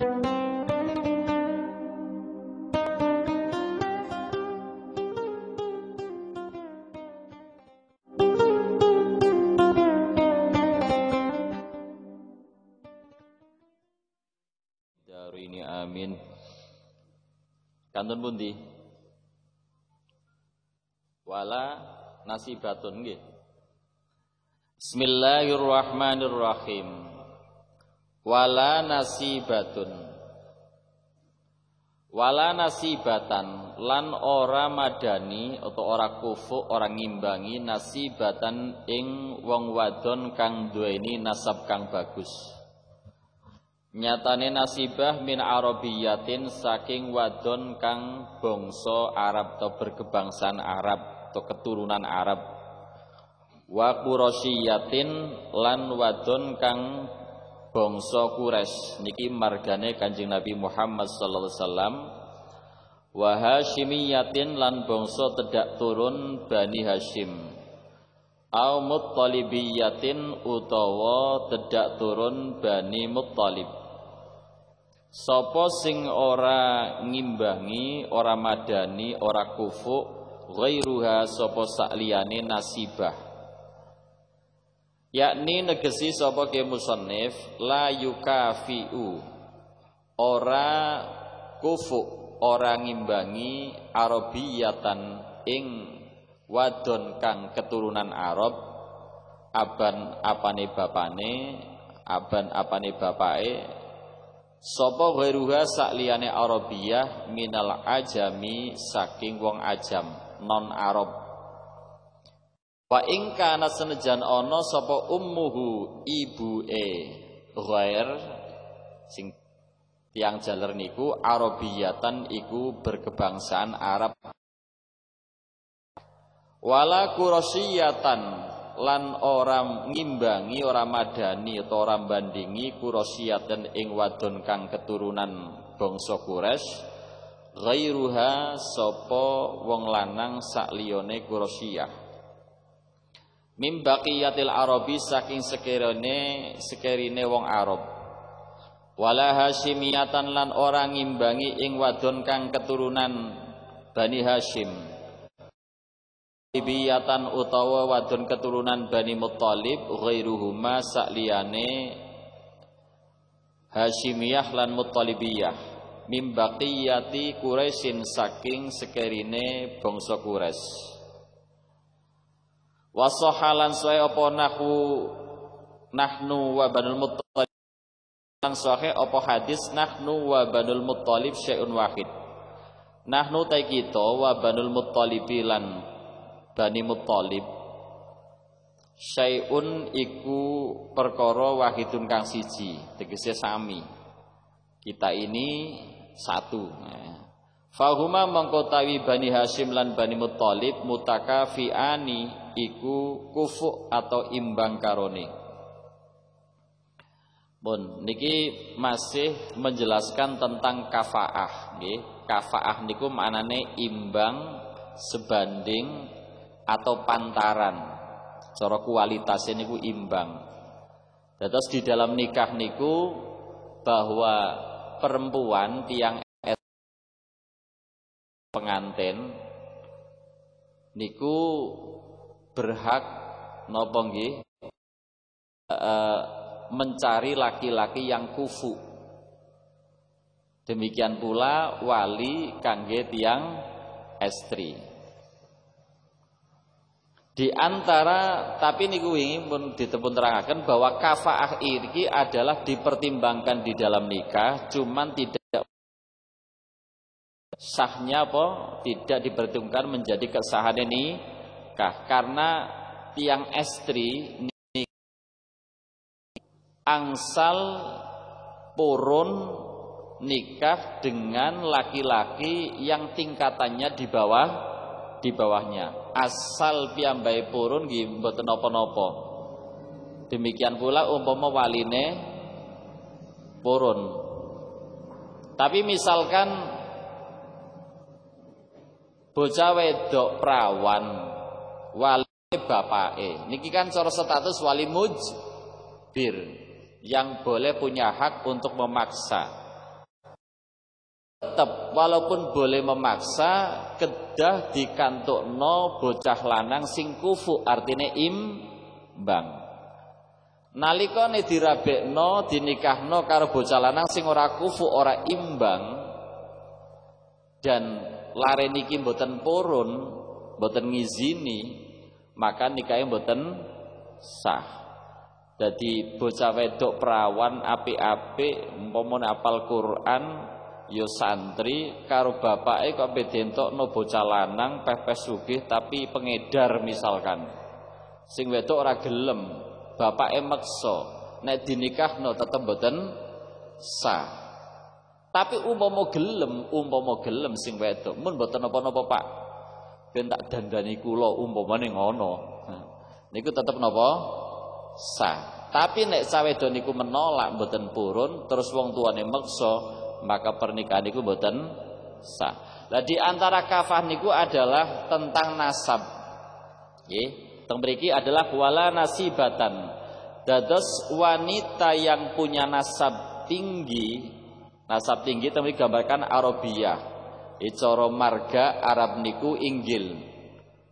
Darini amin. Kantun pundi? Wala nasibatun nggih. Bismillahirrahmanirrahim. Wala nasibatun. Wala nasibatan lan ora madani atau ora kufu ora ngimbangi nasibatan ing wong wadon kang duweni nasab kang bagus. Nyatane nasibah min arabiyatin saking wadon kang bangsa Arab atau berkebangsaan Arab atau keturunan Arab. Wa qurasyiyatin lan wadon kang bangsa Quraisy niki margane Kanjeng Nabi Muhammad sallallahu alaihi wasallam. Wa hasyimiyatin lan bangsa tedak turun Bani Hashim. Au muttalibiyatin utawa tedak turun Bani Muttalib. Sapa sing ora ngimbangi, ora madani, ora kufu ghairuha sapa sakliyane nasibah. Yakni negesi sapa ke musannif la yukafiu ora kufu ora ngimbangi arabiyatan ing wadon kang keturunan Arab aban apane bapane aban apane bapake sapa ghairuha sakliyane Arabiyah minal ajami saking wong ajam non Arab. Wa ing kana senajan ana sapa ummuhu ibuke ghair sing tiyang jaler niku Arabiyatan iku berkebangsaan Arab. Wala qurasyiyatan lan ora ngimbangi ora madani utawa ora bandingi qurasyiyatan ing wadon kang keturunan bangsa Quraisy ghairuha sapa wong lanang sakliyane qurasyiyah mim baqiyatil arabi saking sekerine wong Arab. Wala hasyimiyatan lan ora ngimbangi ing wadon kang keturunan Bani Hashim. Ibiyatan utawa wadon keturunan Bani Muttalib ghairuhuma sakliyane Hashimiyah lan Muttalibiyah mim baqiyati Quraisyin saking sekerine bangsa Quraisy. Wasahalan sae apa nahnu wa Banul Muttalib lan sahih apa hadis nahnu wa Banul Muttalib syai'un wahid. Nahnu ta kita wa Banul Muttalib lan Bani Muttalib syai'un iku perkara wahidun kang siji tegese sami. Kita ini satu. Fahuma mengkotawi Bani Hashim lan Bani Muttalib mutakafiani iku kufu atau imbang karone. Bon, niki masih menjelaskan tentang kafaah nggih. Kafaah niku maknane imbang, sebanding atau pantaran. Cara kualitasnya niku imbang. Terus di dalam nikah niku bahwa perempuan tiang pengantin niku berhak napa nggih mencari laki-laki yang kufu. Demikian pula wali kangge tiang estri. Di antara tapi niku wingi pun ditepun terangaken bahwa kafaah iki adalah dipertimbangkan di dalam nikah, cuman tidak sahnya apa tidak diperhitungkan menjadi kesahan nikah karena tiang estri angsal purun nikah dengan laki-laki yang tingkatannya di bawahnya. Asal piyambae purun nggih mboten napa-napa. Demikian pula umpama waline purun. Tapi misalkan bocah wedok prawan wali bapake niki kan cara status wali mujbir yang boleh punya hak untuk memaksa. walaupun boleh memaksa kedah dikantukno bocah lanang sing kufu artine imbang. Nalikane dirabekno dinikahno karo bocah lanang sing ora kufu ora imbang dan lare niki mboten purun mboten ngizini maka nikahnya mboten sah. Jadi bocah wedok perawan apik-apik umpama apal Quran ya santri karo bapake kok bedentokno bocah lanang pepes sugih tapi pengedar misalkan. Sing wedok ora gelem, bapake meksa, nek dinikahno tetep mboten sah. Tapi umpama gelem sing wedok mun mboten napa-napa Pak. Ben tak dandani kula umpamane ngono. Niku tetep napa? Sah. Tapi nek sawedo niku menolak mboten purun terus wong tuane meksa maka pernikahan niku mboten sah. Lah di antara kafah niku adalah tentang nasab. Nggih, teng mriki adalah wala nasibatan. Dados wanita yang punya nasab tinggi teng mriki gambarkan Arabiyah. Cara marga Arab niku inggil.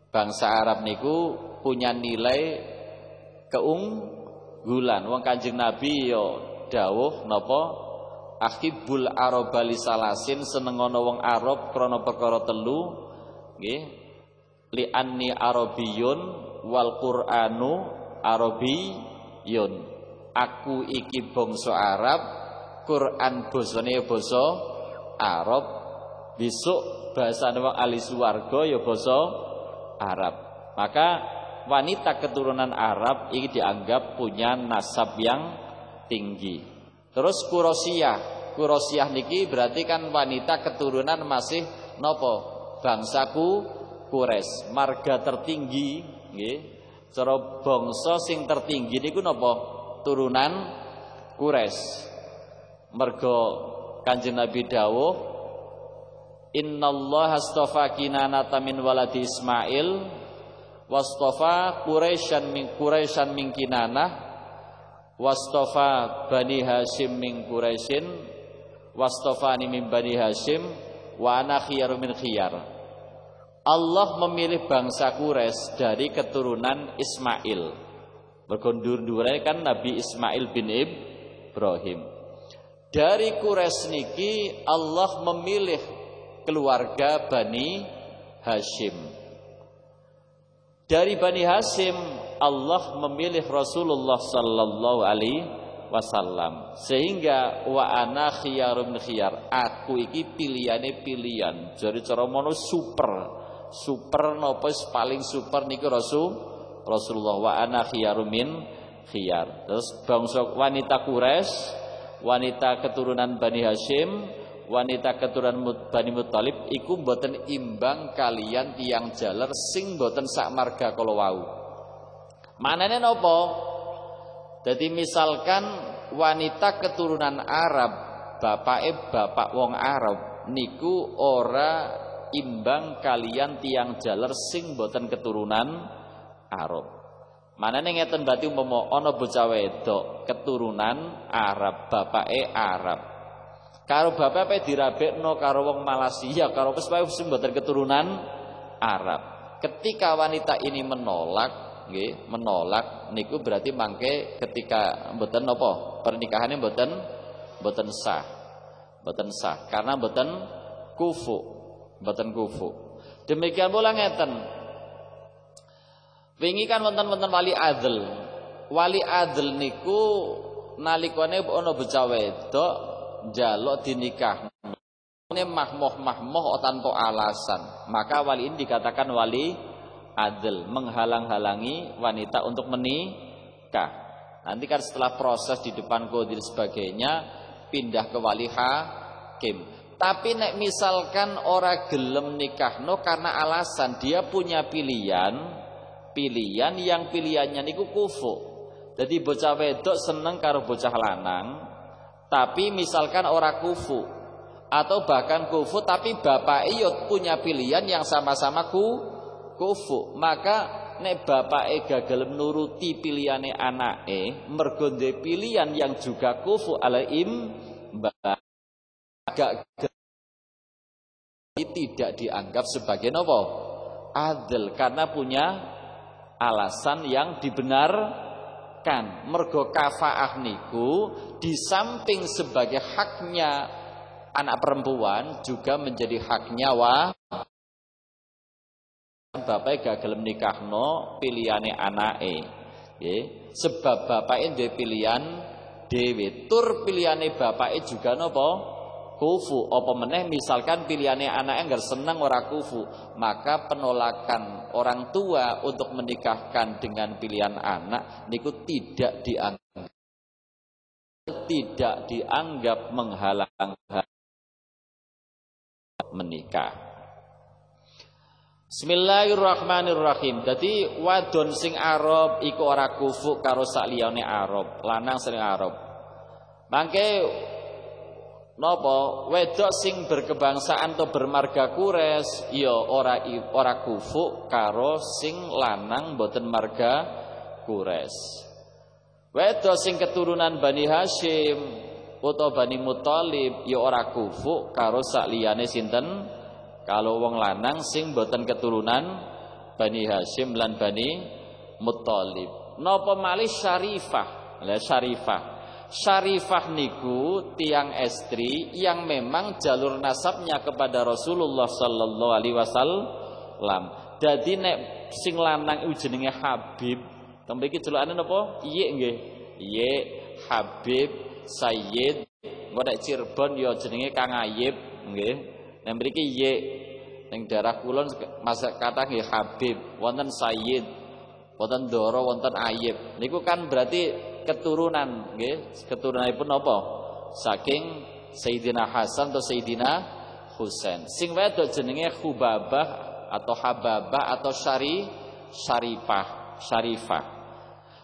Bangsa Arab niku punya nilai keunggulan. Wong Kanjeng Nabi yo dawuh napa akhibul arabali salasin senengono wong Arab krana perkara telu nggih li anni arabiyun wal qur'anu arabiyun. Aku iki bangsa Arab, Quran basane basa Arab, besok bahasane wong ahli swarga ya basa Arab. Maka wanita keturunan Arab ini dianggap punya nasab yang tinggi. Terus Quraisyah niki berarti kan wanita keturunan masih nopo bangsaku Quraisy, marga tertinggi nggih. Cara bangsa sing tertinggi niku nopo turunan Quraisy. Mergo Kanjeng Nabi dawuh innallaha astafa Kinanata min waladi Ismail wastofa Quraisyan min Kinanah wastofa Bani Hashim min Quraisyin wastofani min Bani Hashim wa ana khiyaru min khiyar. Allah memilih bangsa Quraisy dari keturunan Ismail. Berkondur-durai kan Nabi Ismail bin Ibrahim. Dari Quraisy niki Allah memilih keluarga Bani Hashim. Dari Bani Hashim Allah memilih Rasulullah sallallahu alaihi wasallam. Sehingga wa ana khiyarum khiyar. Aku iki pilihane pilihan. Jadi cara mono super napa paling super niku Rasulullah wa ana khiyarum min khiyar. Terus bangsa wanita Quraisy, wanita keturunan Bani Hashim, wanita keturunan Bani Muthalib iku mboten imbang kalian tiyang jaler sing mboten sak marga kala wau. Manane napa? Dadi misalkan wanita keturunan Arab, bapake bapak wong Arab niku ora imbang kalian tiyang jaler sing mboten keturunan Arab. Manane ngeten berarti umpama ana bocah wedok keturunan Arab, bapake Arab. Karo bapake dirabekno karo wong Malaysia, karo wis mboten keturunan Arab. Ketika wanita ini menolak, nggih, menolak niku berarti mangke ketika mboten napa? Pernikahannya mboten sah. Mboten sah karena mboten kufu. Mboten kufu. Demikian pula ngeten. Wingi kan wonten wali adl. Wali adl niku nalikane ana bocah wedok njaluk dinikah. Ini mahmoh tanpa alasan. Maka wali ini dikatakan wali adl, menghalang-halangi wanita untuk menikah. Nanti kan setelah proses di depan qadhi sebagainya pindah ke wali hakim. Tapi nek misalkan ora gelem nikahno karena alasan dia punya pilihan yang pilihannya niku kufu. Jadi bocah wedok seneng karo bocah lanang, tapi misalkan ora kufu atau bahkan kufu tapi bapak yo punya pilihan yang sama-sama kufu. Maka nek bapake gagal menuruti pilihane anake, mergo ndek pilihan yang juga kufu alaim gak tidak dianggap sebagai nopo adil karena punya alasan yang dibenarkan. Mergo kafaah niku di samping sebagai haknya anak perempuan juga menjadi haknya bapak gak gelem nikahno pilihane anake. Nggih, sebab bapake duwe pilihan dhewe, tur pilihane bapake juga napa? Kufu. Apa meneh misalkan pilihane anake enggak seneng ora kufu, maka penolakan orang tua untuk menikahkan dengan pilihan anak niku tidak dianggap menghalang menikah. Bismillahirrahmanirrahim. Dadi wadon sing Arab iku ora kufu karo sakliyane Arab, lanang sing Arab. Mangke napa wedok sing berkebangsaan atau bermarga Quraisy ya ora kufu karo sing lanang boten marga Quraisy. Wedok sing keturunan Bani Hashim utawa Bani Muthalib ya ora kufu karo sakliyane sinten? Kalau wong lanang sing boten keturunan Bani Hashim lan Bani Muthalib. Napa malih Syarifah? Lah Syarifah niku tiang estri yang memang jalur nasabnya kepada Rasulullah sallallahu alaihi wasallam. Dadi nek sing lanang iku jenenge Habib, tembe iki jelukane napa? Iye nggih. Iye Habib Sayyid. Engko nek Cirebon ya jenenge Kang Ayib nggih. Nek mriki iye ning daerah kulon masa kata nggih Habib, wonten Sayyid, wonten Doro, wonten Ayib. Niku kan berarti keturunan nggih, keturunanipun apa? Saking Sayyidina Hasan atau Sayyidina Husain. Sing wedok jenenge Khubabah atau Hababah atau Syarifah.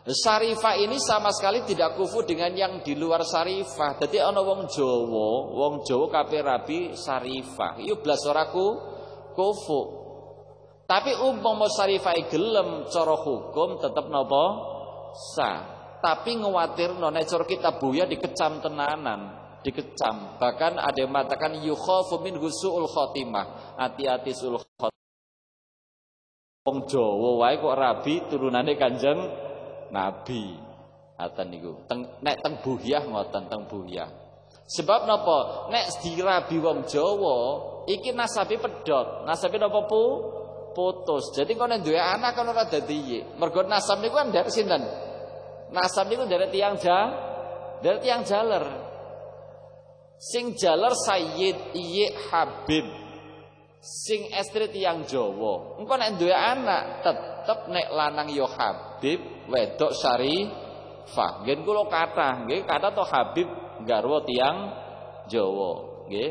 Syarifah ini sama sekali tidak kufu dengan yang di luar Syarifah. Dadi ana wong Jawa kabeh rabi Syarifah. Iku blas ora kufu. Tapi umpama Syarifah gelem cara hukum tetep napa? Sah. Tapi ngewatirno nek cara kita buya dikecam tenanan, dikecam. Bahkan ada yang mengatakan yukhafu min su'ul khotimah, hati-hati su'ul khotimah. Wong Jawa wae kok rabi turunane Kanjeng Nabi. Ngoten niku. Nek teng buhyah ngoten teng buhyah. Sebab napa? Nek dirabi wong Jawa iki nasabe pedhot. Nasabe napa putus. Jadi kok nek duwe anak kan ora dadi iye. Mergo nasab niku kan dari sinten? Nasab niku dari tiang jaler. Sing jaler Sayyid iye Habib. Sing estri tiang Jawa. Engko nek duwe anak tetep nek lanang ya Habib, wedok Syarifah. Nggih kula kathah, nggih kathah to Habib garwa tiang Jawa, nggih.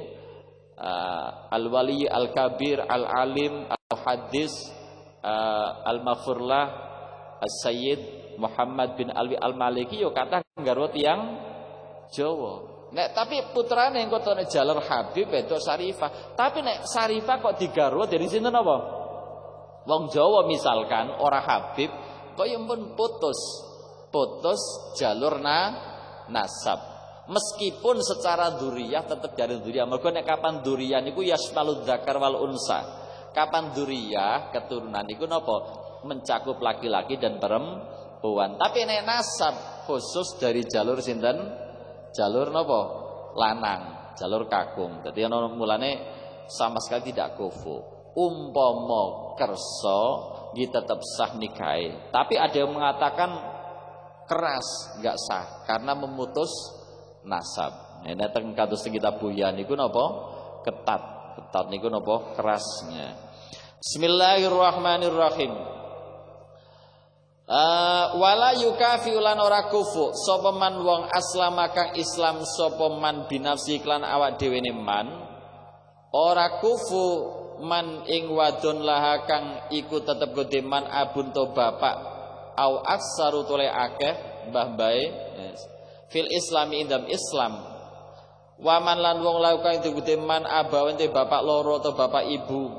Al-Wali Al-Kabir Al-Alim Al-Hadis Al-Mafurlah As-Sayyid Muhammad bin Alwi Al-Maliki yo kathah garwa tiyang Jawa. Nek tapi putrane engko tone jalur Habib wedok Syarifah. Tapi nek Syarifah kok digarwa dari sinten apa? Wong Jawa misalkan ora Habib kok ya pun putus jalur nasab. Meskipun secara dzurriyyah tetap dari dzurriyyah. Mergo nek kapan dzurriyyah niku yasmalud dzakar wal unsa. Kapan dzurriyyah keturunan niku napa? Mencakup laki-laki dan perempuan. Tapi nek nasab khusus dari jalur sinten? Jalur napa? Lanang, jalur kakung. Dadi ana mulane sama sekali tidak kufu. Umpama kersa nggih tetep sah nikahe. Tapi ada yang mengatakan keras enggak sah karena memutus nasab. Nek teng kados kita buya niku napa? Ketat niku napa? Kerasnya. Bismillahirrahmanirrahim. Wala yukafi ulan ora kufu sapa man wong aslama kang Islam sapa man binafsi klan awak dhewe ne man ora kufu man ing wadon laha kang iku tetep gede man abun to bapak au aksaru tole akeh mbah bae fil islami indam Islam waman lan wong lahu kang gede man abawen te bapak loro atau bapak ibu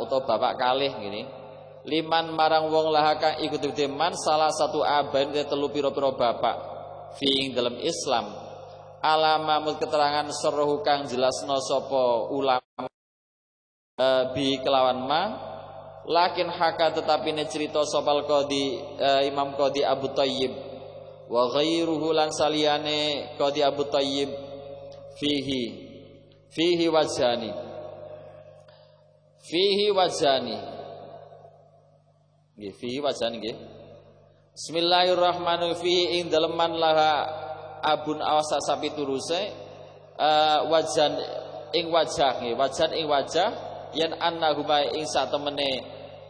atau bapak kalih ngene liman marang wong lahaka ikut man salah satu aban te telu pira-pira bapak fi ing dalam Islam alama mul keterangan seruh kang jelasna sapa ulama bi kelawan ma lakin haka tetapi ne cerita sopal qadi Imam Qadi Abu Thayyib wa ghairuhu lan saliyane Qadi Abu Thayyib fihi wajhani nggih fihi wajhani nggih Bismillahirrahmanirrahim fihi ing daleman laha abun awasa sapi turuse wajan ing wajah nggih wajan ing wajah yen annahuma ing satemene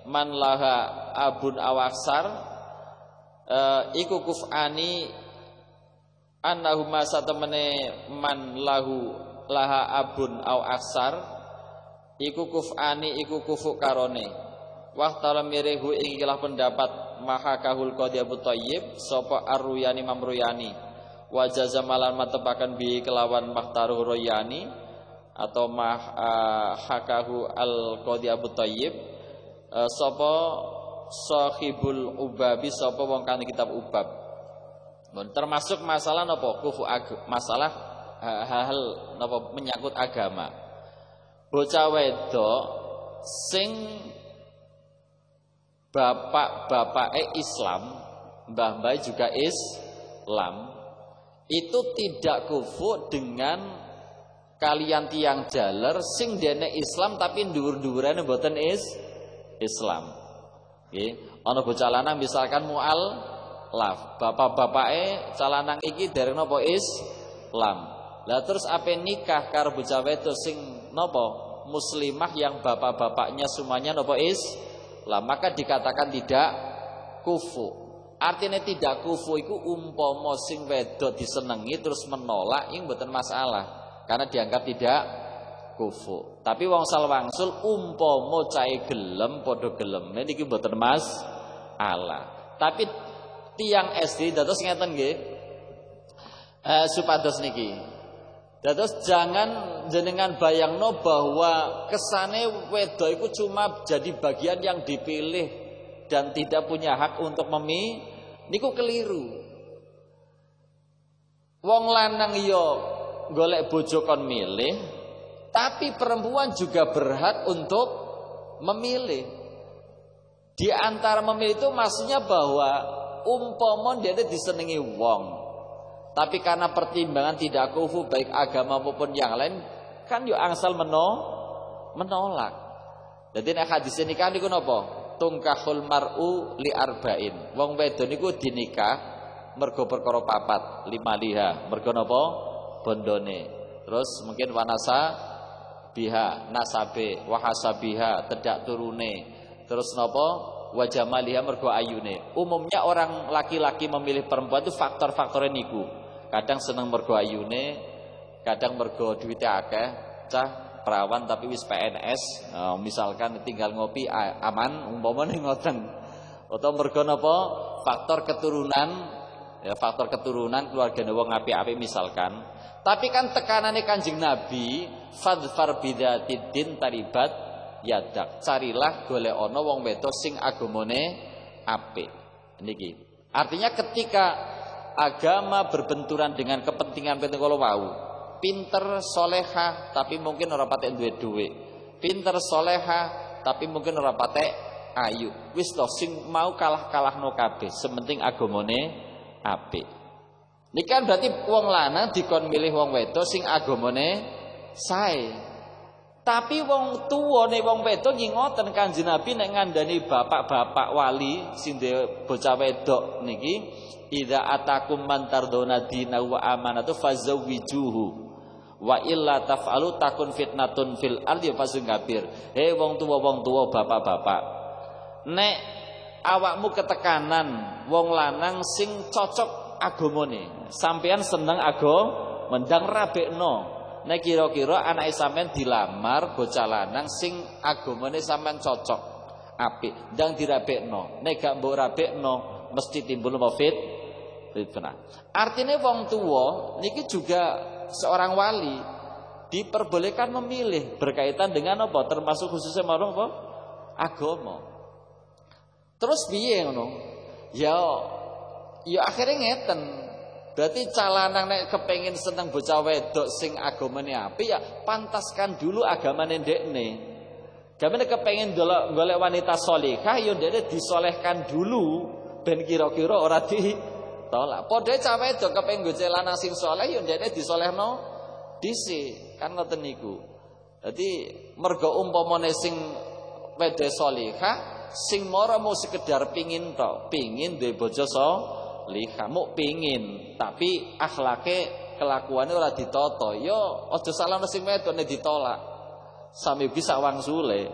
man laha abun awaksar iku kufani annahuma satemene man lahu laha abun aw aksar iku kufani iku kufu karone waqtala mirehu ing ikilah pendapat maha kahul Qadi Abu Thayyib sapa Ar-Ruyani Imam Ruyani wa jazamalan matepaken bi kelawan Makhtaruh Ruyani atau hakahu al-Qadi Abu Thayyib sapa sahibul ubabi sapa wong kang kitab ubab termasuk masalah napa kufu masalah hal napa menyangkut agama bocah wedok sing bapak-bapake Islam mbah-mbah juga Islam itu tidak kufu dengan kalian tiang jaler sing dene Islam tapi dhuwur-dhuwurane mboten Islam. Nggih, ana bocah lanang misalkan mu'allaf, bapak-bapake calanang iki dereng napa Islam. Lah terus ape nikah karo bocah wedok sing napa muslimah yang bapak-bapaknya semuanya napa Islam, maka dikatakan tidak kufu. Artinya tidak kufu iku umpama sing wedok disenengi terus menolak ing mboten masalah. Karena dianggap tidak kufu. Tapi wong salwangsul umpama cahe gelem padha geleme niki mboten masalah. Tapi tiang SD dados ngeten nggih. Supados niki. Dados jangan jenengan bayangno bahwa kesane wedok iku cuma jadi bagian yang dipilih dan tidak punya hak untuk memilih. Niku keliru. Wong lanang yo golek bojo kon milih, tapi perempuan juga berhak untuk memilih. Di antara memilih itu maksudnya bahwa umpama dia disenengi wong, tapi karena pertimbangan tidak kufu baik agama maupun yang lain, kan yo angsal menolak. Jadi nek hadis nikah niku napa? Tungkahul mar'u li arba'in. Wong wedok niku dinikah mergo perkara papat, lima liha. Mergo napa? Bondone, terus mungkin wanasa biha nasabe wahasabiha tedak turune, terus napa wajamaliha mergo ayune. Umumnya orang laki-laki memilih perempuan itu faktor-faktornya niku. Kadang seneng mergo ayune, kadang mergo duwite akeh, cah perawan tapi wis PNS, misalkan tinggal ngopi aman umpamane ngoten. Atau mergo napa faktor keturunan, ya faktor keturunan keluargane wong apik-apik misalkan. Tapi kan tekanannya Kanjeng Nabi fadfar bidzatid taribat yadak. Carilah golek ana wong wedok sing agamane apik. Niki. Artinya ketika agama berbenturan dengan kepentingan kala wau, pinter solehah tapi mungkin ora patek duwe dhuwit. Pinter solehah tapi mungkin ora patek ayu. Wis to sing mau kalah-kalahno kabeh, sementing agamane apik. Ini kan berarti wong lanang dikon milih wong wedok sing agamane sae. Tapi wong tuwane wong wedok nggih ngoten Kanjeng Nabi nek ngandani bapak-bapak wali sing bocah wedok niki idza atakum man tardona dinahu wa amanatu fazawwijuhu wa illa taf'alu takun fitnatun fil ardi fasungabir. Hei wong tuwa bapak-bapak. Nek awakmu ketekanan wong lanang sing cocok agamane, sampean seneng agama mendang rabekno. Nek kira-kira anake sampean dilamar bocah lanang sing agamane sampean cocok, apik, ndang dirabekno. Nek gak mbok rabekno mesti timbul fitnah. Artinya wong tuwa niki juga seorang wali diperbolehkan memilih berkaitan dengan apa? Termasuk khususnya marang apa? Agama. Terus piye ngono? Ya akhirnya ngeten. Berarti calanang nek kepengin seneng bocah wedok sing agamane apik ya pantaskan dulu agamane ndekne. Jamane kepengin golek wanita salihah ya ndekne disolehkan dulu ben kira-kira ora ditolak. Padha cah wedok kepengin gocek lanang sing saleh ya ndekne disolehno dhisik. Kan ngoten niku. Dadi mergo umpamane sing wedok salihah sing mara mau sekedar pingin tok, pingin duwe bojo salihah, muk pingin, tapi akhlake kelakuane ora ditata. Ya aja salahno sing wedok nek ditolak. Sami bisa wangsule.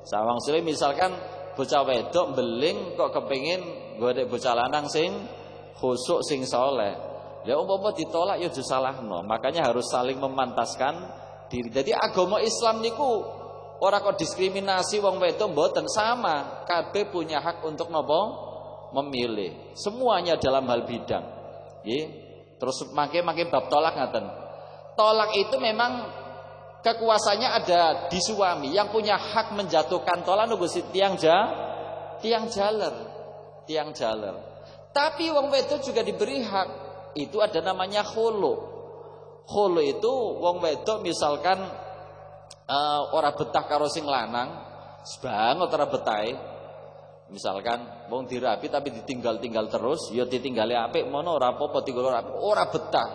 Sawangsule misalkan bocah wedok beling kok kepengin golek bocah lanang sing khusuk sing saleh. Ya umpama ditolak ya disalahno. Makanya harus saling memantaskan diri. Jadi agama Islam niku ora kok diskriminasi wong wedok mboten, sama. Kabeh punya hak untuk napa? Memilih. Semuanya dalam hal bidang. Nggih. Terus makin bab tolak ngaten. Tolak itu memang kekuasaannya ada di suami. Yang punya hak menjatuhkan tolak nunggu si tiang jaler. Tapi wong wedok juga diberi hak. Itu ada namanya khulu. Khulu itu wong wedok misalkan ora betah karo sing lanang, sebanget ora betahe. Misalkan wong dirabi tapi ditinggal terus, ya ditingali apik mono ora apa-apa, tinggal ora betah.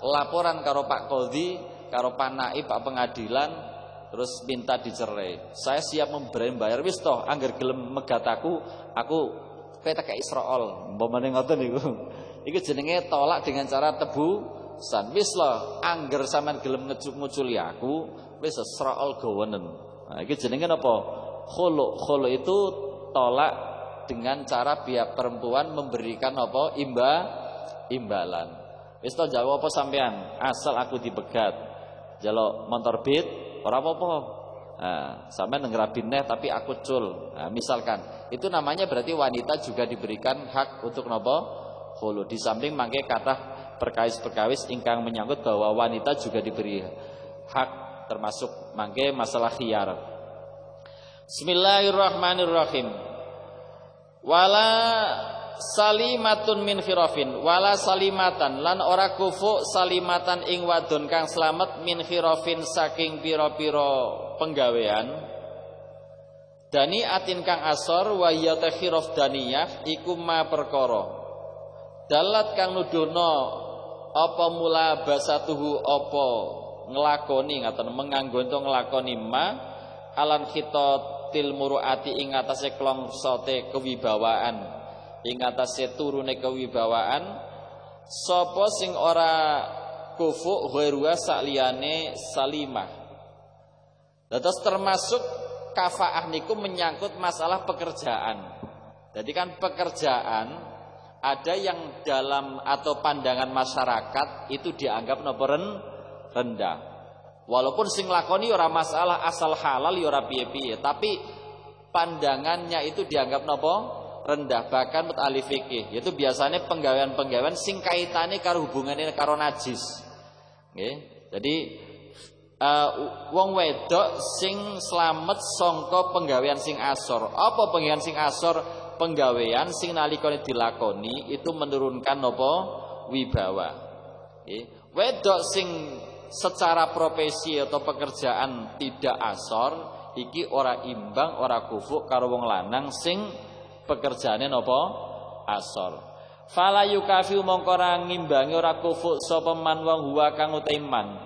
Laporan karo Pak Qadhi, karo Pak Naib, Pak Pengadilan, terus minta dicerai. Saya siap membayar wis toh, angger gelem megat aku kowe tak Israel. Umpamane ngoten niku. Iku jenenge tolak dengan cara tebusan. Wis lho, angger sampean gelem nguculi aku, wis Israel gowenen. Nah, iki jenenge napa? Khulu. Khulu itu tolak dengan cara pihak perempuan memberikan apa? Imbalan. Wis toh jawab apa sampean? Asal aku dibegat. Jaluk motor beat ora apa-apa. Nah, sampean ngerabin neh tapi aku cul. Nah, misalkan itu namanya berarti wanita juga diberikan hak untuk napa? Khulu. Di samping mangke kathah perkawis-perkawis ingkang menyangkut bahwa wanita juga diberi hak termasuk mangke masalah khiyar. Bismillahirrahmanirrahim. Wala salimatun min khirafin, wala salimatan lan ora kufu salimatan ing wadon kang slamet min khirafin saking pira-pira penggawean. Dani atin kang asor wa ya khiraf daniyah iku ma perkara dalat kang nuduhna apa mula basatuhu apa nglakoni ngaten menganggo ento nglakoni ma alan khitatil muruati ing atase klongsote kewibawaan, ing atase turune kewibawaan sapa sing ora kufu ghairwa sakliyane salimah. Terus termasuk kafaah niku menyangkut masalah pekerjaan. Jadi kan pekerjaan ada yang dalam atau pandangan masyarakat itu dianggap napa rendah. Walaupun sing lakoni ora masalah asal halal ya ora piye-piye, tapi pandangannya itu dianggap napa rendah. Bahkan menurut ahli fikih yaitu biasanya penggawean-penggawean sing kaitane karo hubungane karo najis. Nggih. Jadi wong wedok sing slamet sangka penggawean sing asor. Apa penggawean sing asor? Penggawean sing nalikane dilakoni itu menurunkan napa wibawa. Nggih. Wedok sing secara profesi atau pekerjaan tidak asor iki ora imbang, ora kufuk karo wong lanang sing pekerjaane napa asor. Fala yukafi mongko ora ngimbangi ora kufuk sapa man wong huwa kang utaiman.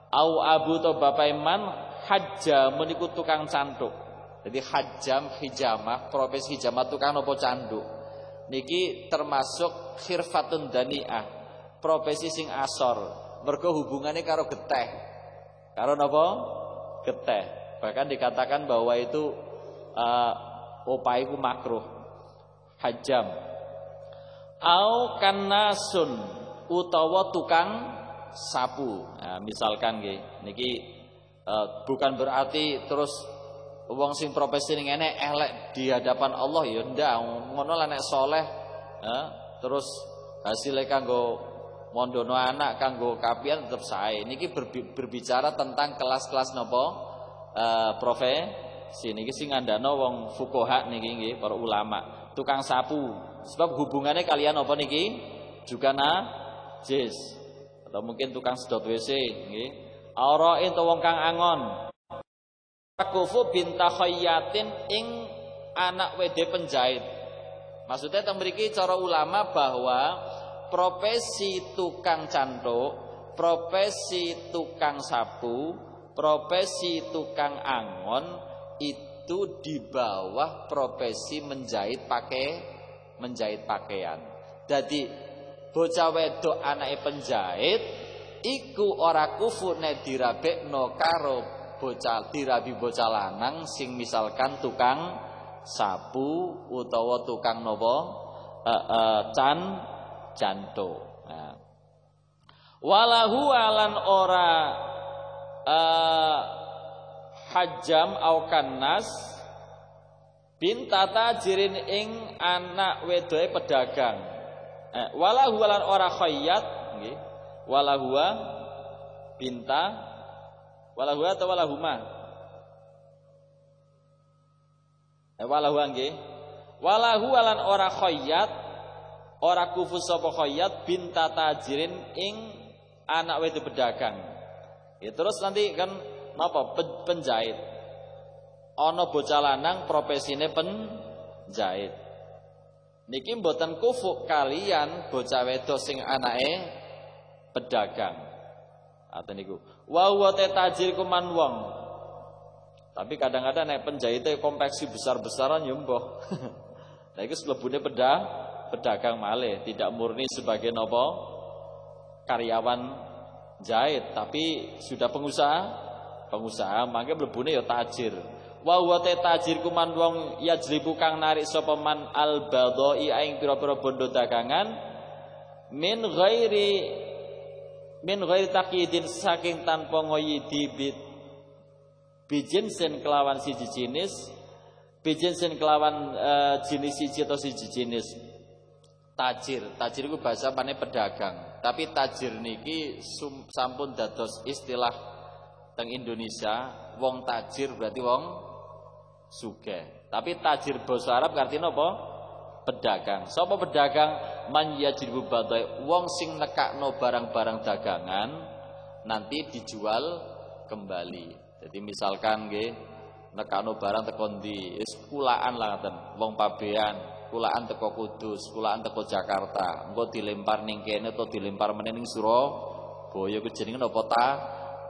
Au abu to bapak iman hajja meniku tukang cantuk. Jadi hijamah, profesi hijamah tukang napa canduk. Niki termasuk khirfatun dani'ah, profesi sing asor. Mergo hubungannya karo geteh. Karo napa? Geteh. Bahkan dikatakan bahwa itu opaiku makruh. Hajam. Au kanasun utawa tukang sapu. Nah, misalkan nggih, niki bukan berarti terus wong sing profesi ning ngene elek di hadapan Allah ya ndak, ngono lah nek saleh terus hasilnya kanggo mondono anak kanggo kapian tetep sae. Niki berbicara tentang kelas-kelas napa profesi niki sing ngandhana wong fuqaha niki nggih para ulama. Tukang sapu sebab hubungannya kalian apa niki juga najis atau mungkin tukang sedot WC nggih. Aura ento wong kang angon kufu binta khayyatin ing anak wede penjahit. Maksudnya teng mriki cara ulama bahwa profesi tukang cantuk, profesi tukang sapu, profesi tukang angon itu di bawah profesi menjahit pakaian. Jadi bocah wedok anake penjahit iku ora kufu nek dirabekno karo bocah dirabi bocah lanang sing misalkan tukang sapu utawa tukang napa canto. Nah. Walahu alan ora hajam au kannas binta tajirin ing anak wedoe pedagang. Walahu alan ora khayyat nggih. Walahu binta walahu atau walahuma. Walahu nggih. Walahu alan ora khayyat ora kufu sapa khayyat binta tajirin ing anak wedo pedagang. Ya, terus nanti kan napa penjahit. Ana bocah lanang profesine penjahit. Niki mboten kufu kalian bocah wedo sing anake pedagang. Atau niku. Wa huwa tajir kuman wong. Tapi kadang-kadang nek penjahite kompleksi besar-besaran ya mbah. Nah iku mlebune pedagang malih, tidak murni sebagai napa karyawan jahit, tapi sudah pengusaha, mangke mlebune ya tajir. Wa huwa tajir kuman wong yajribu kang narik sapa man al badai ing pira-pira bondo dagangan min ghairi taqyidin saking tanpa ngoyidi bijinsin kelawan siji jenis, bijinsin kelawan jenis siji atau siji jenis. Tajir iku bahasa pane pedagang, tapi tajir niki sampun dados istilah teng Indonesia. Wong tajir berarti wong sugih. Tapi tajir basa Arab artine apa? Pedagang. Sapa pedagang? Man yajribu badai, wong sing nekakno barang-barang dagangan nanti dijual kembali. Jadi misalkan nggih nekakno barang teko ndi, wis kulaan lah ngoten. Wong pabean, kulaan teko Kudus, kulaan teko Jakarta, engko dilempar ning kene utawa dilempar meneh ning Surabaya ku jenenge napa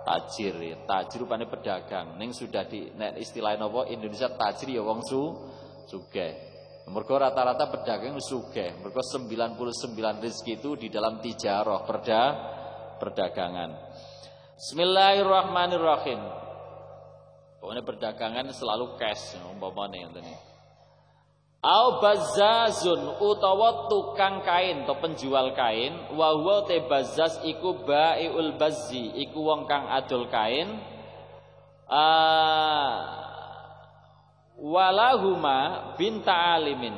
tajir. Tajir rupane pedagang. Ning sudah di nek istilah napa Indonesia tajir ya wong sugih. Mergo rata-rata pedagang sugih. Mergo 99 rezeki itu di dalam tijarah, perdagangan. Bismillahirrahmanirrahim. Pokoknya perdagangan selalu cash umpamane ngoten iki. Au bazzazun utawa tukang kain atau penjual kain, wa huwa te bazzaz iku baiul bazzi, iku wong kang adol kain. Walahuma binta alimin.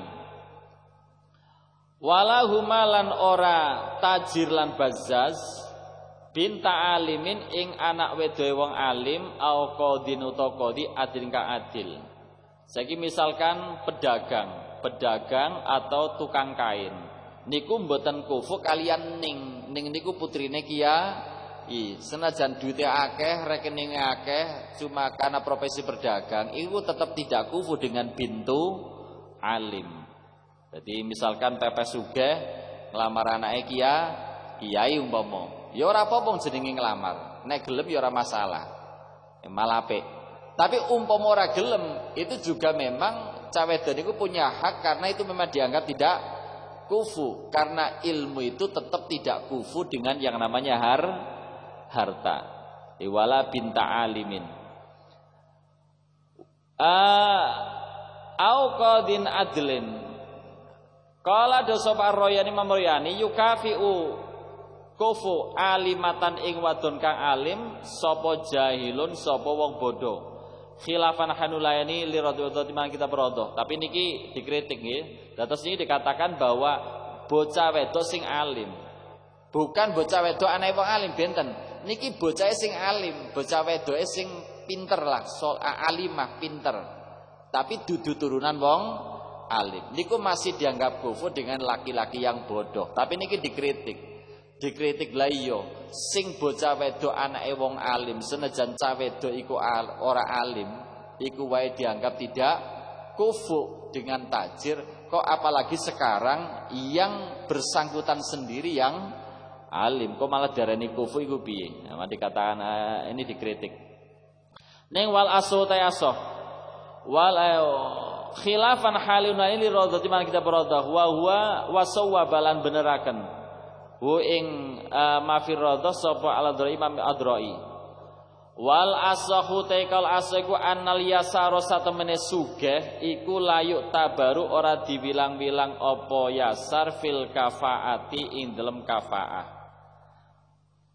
Walahuma lan ora tajir lan bazzaz binta alimin ing anak wedoe wong alim au qadin utawa qadi adil kang adil. Saiki misalkan pedagang atau tukang kain. Niku mboten kufu kalian ning niku putrine kiai. Senajan duitnya akeh, rekeninge akeh, cuma karena profesi berdagang, itu tetap tidak kufu dengan bintu alim. Jadi misalkan pepes sugih nglamar anake kiai umpama. Ya ora apa-apa jenenge nglamar. Nek gelem ya ora masalah. Malah apik. Tapi umpama ora gelem, itu juga memang cah wedon itu punya hak karena itu memang dianggap tidak kufu. Karena ilmu itu tetap tidak kufu dengan yang namanya harta. Iwala binta alimin. Au qadin adlin. Qala dosa Ar-Royani Imam Royani yukafiu kufu alimatan ing wadon kang alim sapa jahilun sapa wong bodoh. Khilafan Hanulayani li radhiyallahu anhu kita berodoh. Tapi niki dikritik nggih. Dados niki dikatakan bahwa bocah wedok sing alim. Bukan bocah wedok anake wong alim benten. Niki bocah sing alim, bocah wedoke sing pinter lah, alimah pinter. Tapi dudu turunan wong alim. Niku masih dianggap kufur dengan laki-laki yang bodoh. Tapi niki dikritik. Dikritik lah iya, sing bocah wedok anake wong alim senajan cah wedok iku ora alim, iku wae dianggap tidak kufu dengan tajir, kok apalagi sekarang yang bersangkutan sendiri yang alim kok malah darani kufu iku piye? Nah, dikatakan ini dikritik. Ning wal asu ta aso. Wal khilafan haluna ini radhati man kita beradah wa huwa wasawwa balan beneraken. Hu ing mafir radha sapa al-adrai Imam Adrai. Wal asahu taikal asaku annal yasara satemene sugih iku layuk tabaru ora dibilang-bilang apa yasar fil kafaati ing dalem kafaah.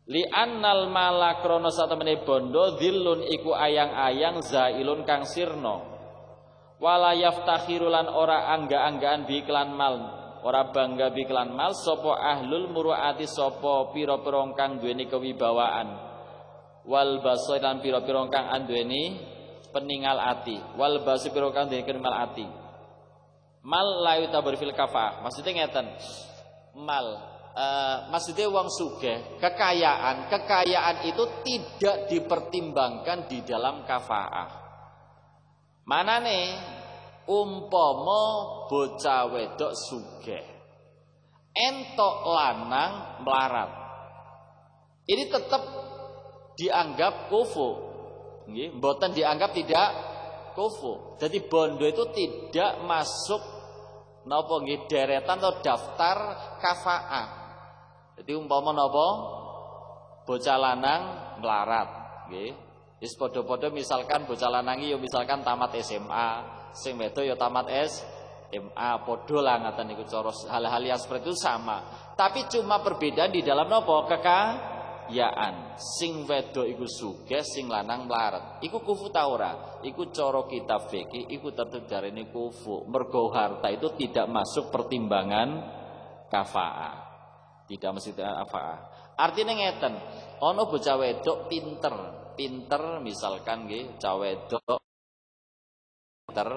Li annal mala krana satemene bondo dhillun iku ayang-ayang zailun kang sirna. Wala yaftakhiru lan ora angga-anggaan bi iklan mal, ora bangga bi iklan mal sapa ahlul muruati sapa pira-pira kang duweni kewibawaan. Wal baso lan pira-pira kang anduweni peningal ati, wal baso pira kang duweni peningal ati. Mal layu tabur fil kafah, maksudnya ngeten. Mal maksudnya wong sugih, kekayaan itu tidak dipertimbangkan di dalam kafaah. Manane umpama bocah wedok sugih entok lanang melarat, ini tetap dianggap kufu, nggih, mboten dianggap tidak kufu. Jadi bondo itu tidak masuk napa nggih deretan atau daftar kafaah. Jadi umpama napa bocah lanang melarat, nggih. Wis padha-padha misalkan bocah lanang iki ya misalkan tamat SMA, sing wedok ya tamat SMA, padha lah ngaten niku cara hal-hal yang seperti itu sama. Tapi cuma perbedaan di dalam napa kekayaan. Sing wedok iku sugih, sing lanang melarat. Iku kufu ta ora? Iku cara kitab fikih iku tetep jarene kufu. Mergo harta itu tidak masuk pertimbangan kafaah. Tidak mesti kafaah. Artinya ngeten, ana bocah wedok pinter misalkan nggih, cah wedok pinter,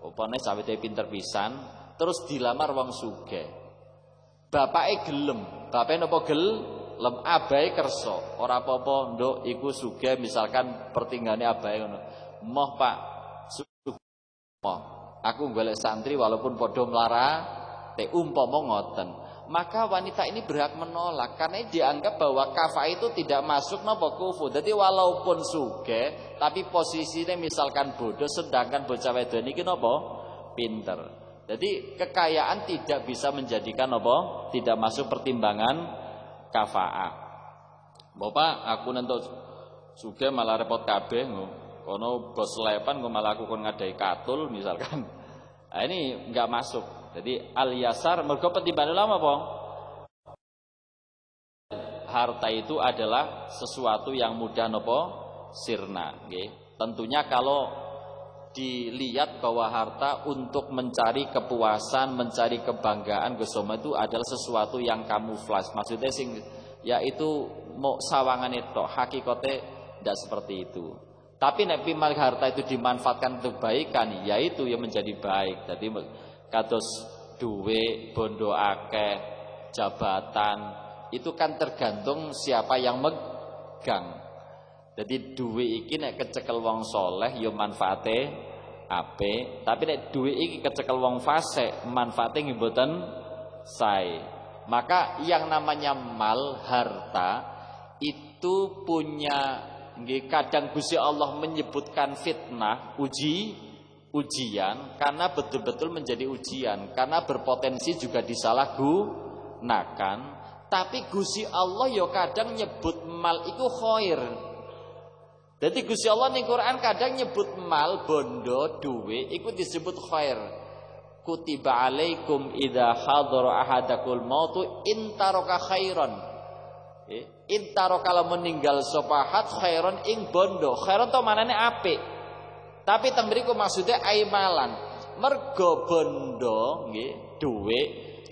opone sawete pinter pisan, terus dilamar wong sugih. Bapake gelem, bapake napa gelem, abahe kersa. Ora apa-apa, Nduk, iku sugih misalkan pertinggane abahe ngono. Moh Pak, sugih. Moh, aku golek santri walaupun padha mlarate umpama ngoten. Maka wanita ini berhak menolak karena dianggap bahwa kafah itu tidak masuk napa kufu. Jadi walaupun sugih tapi posisinya misalkan bodoh, sedangkan bocah wedok niki napa pinter. Jadi kekayaan tidak bisa menjadikan napa tidak masuk pertimbangan kafaah. Bapak aku nentuk sugih malah repot kabeh kono bos lepan kok malah aku kon ngadai katul misalkan. Nah, ini enggak masuk. Jadi al-yasar mergo pertimbangan ulama apa? Harta itu adalah sesuatu yang mudah napa sirna, nggih. Tentunya kalau dilihat bahwa harta untuk mencari kepuasan, mencari kebanggaan gesoma itu adalah sesuatu yang kamuflas. Maksudnya sing yaitu mau sawangan itu hakikate tidak seperti itu. Tapi nek pimal harta itu dimanfaatkan untuk kebaikan, yaitu yang menjadi baik. Jadi kados duwe, bondo akeh, jabatan, itu kan tergantung siapa yang megang. Jadi duwe iki nek kecekel wong soleh ya manfaate apik, tapi nek duwe iki kecekel wong fasik, manfaate nggih mboten sae. Maka yang namanya mal, harta itu punya nggih kadang Gusti Allah menyebutkan fitnah, ujian karena betul-betul menjadi ujian, karena berpotensi juga disalahgunakan. Tapi Gusti Allah ya kadang nyebut mal iku khair. Jadi Gusti Allah ning Quran kadang nyebut mal, bondo, duwe iku disebut khair. Kutiba alaikum idza hadara ahadakul mautu intaraka khairan. Intaraka kalau meninggal sopahat khairan ing bondo. Khairan to manane apik. Tapi teng mriku maksudnya aimalan. Mergo bondo nggih, duwe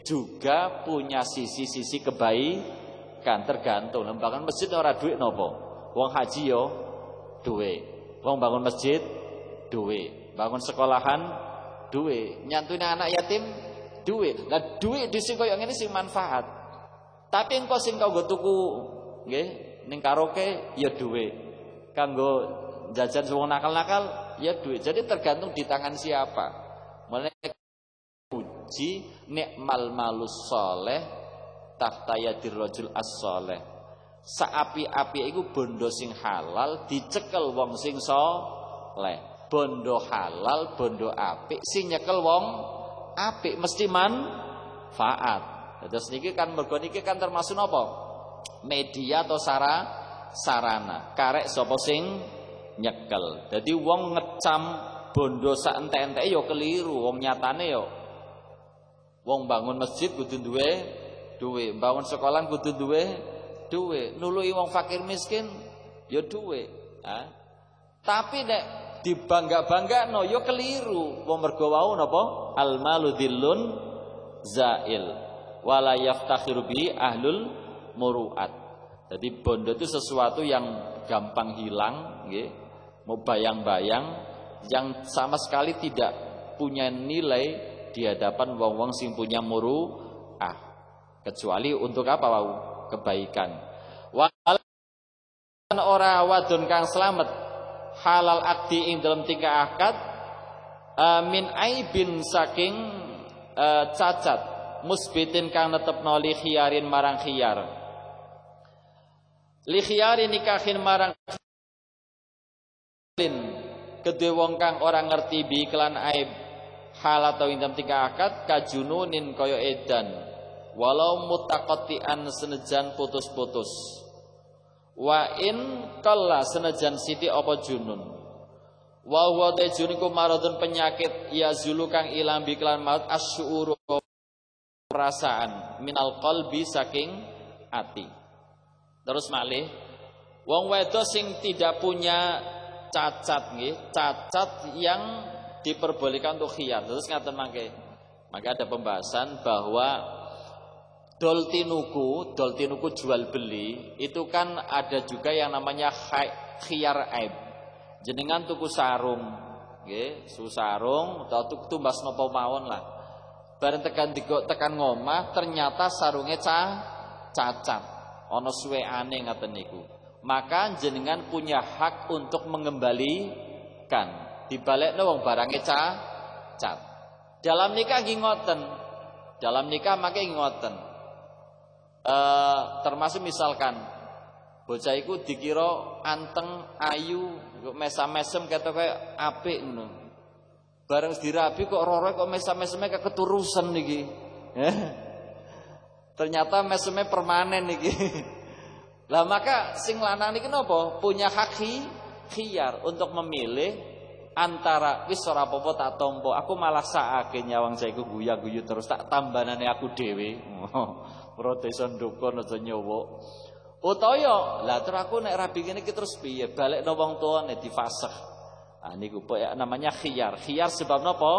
juga punya sisi-sisi kebaikan, tergantung. Bangun masjid ora duit napa? Wong haji yo duwe. Wong bangun masjid duwe. Bangun sekolahan duwe. Nyantuni anak yatim duwe. Lah duwe di sing koyo ngene sing manfaat. Tapi engko sing kanggo tuku nggih ning karaoke ya duwe. Kanggo jajan wong nakal-nakal Ya duit. Jadi tergantung di tangan siapa. Mulai uji nikmal malus soleh tahta yadir rajul as-soleh. Saapi-api iku bondo sing halal dicekel wong sing soleh. Bondo halal, bondo apik sing nyekel wong apik mesti manfaat. Terus niki kan mergo niki kan termasuk napa? Media atau sarana. Karek sapa sing nyekel. Jadi wong ngecam bondo sak entek-enteke ya keliru. Wong nyatane ya wong bangun masjid kudu duwe duwe, bangun sekolah kudu duwe duwe, nului wong fakir miskin ya duwe. Tapi nek dibangga-banggakno ya keliru. Wong mergo wau napa? Al malu dhillun zail wala yaftakhiru bi ahlul muruat. Jadi bondo itu sesuatu yang gampang hilang, nggih. Mau bayang-bayang yang sama sekali tidak punya nilai di hadapan wong-wong sing punya muru'ah, kecuali untuk apa wau? Kebaikan. Walan ora wadon kang slamet halal akdi ing dalam tingkah akad min aibin saking cacat musbitin kang netepno li khiyarin marang khiyar. Li khiyarin nikahin marang kedue wong kang ora ngerti bi kelan aib hal atau indam tingkah akad kajununin kaya edan walau mutaqattian senajan putus-putus wa in qalla senajan siti apa junun wa huwa tajuniku maradun penyakit ya zulu kang ilang bi kelan maut asyuru perasaan minal qalbi saking ati. Terus malih wong wedok sing tidak punya cacat nggih, cacat yang diperbolehkan untuk khiyar. Terus ngaten mangke. Maka ada pembahasan bahwa dol tinuku jual beli itu kan ada juga yang namanya khiyar aib. Jenengan tuku sarung nggih, sarung atau tumbas napa mawon lah. Bareng tekan ngomah ternyata sarungnya cacat. Ana suweane ngaten niku. Maka jenengan punya hak untuk mengembalikan dibalekno wong barange cacat. Dalam nikah nggih ngoten. Dalam nikah mangke ngoten. Termasuk misalkan bocah iku dikira anteng, ayu, kok mesam-mesem ketoke apik ngono. Bareng dirabi kok roro kok mesam-meseme keturusan niki. Ternyata meseme permanen niki. Lah maka sing lanang niki napa? Punya hak khiyar untuk memilih antara wis ora apa-apa tak tampa. Aku malah sakake nyawang saya iku guya-guyu terus tak tambanane aku dhewe. Ora desa ndukun aja nyowok. Utawa lah terus aku nek rabi ngene iki terus piye? Balekno wong tuane difasakh. Ah niku namanya khiyar. Khiyar sebab napa?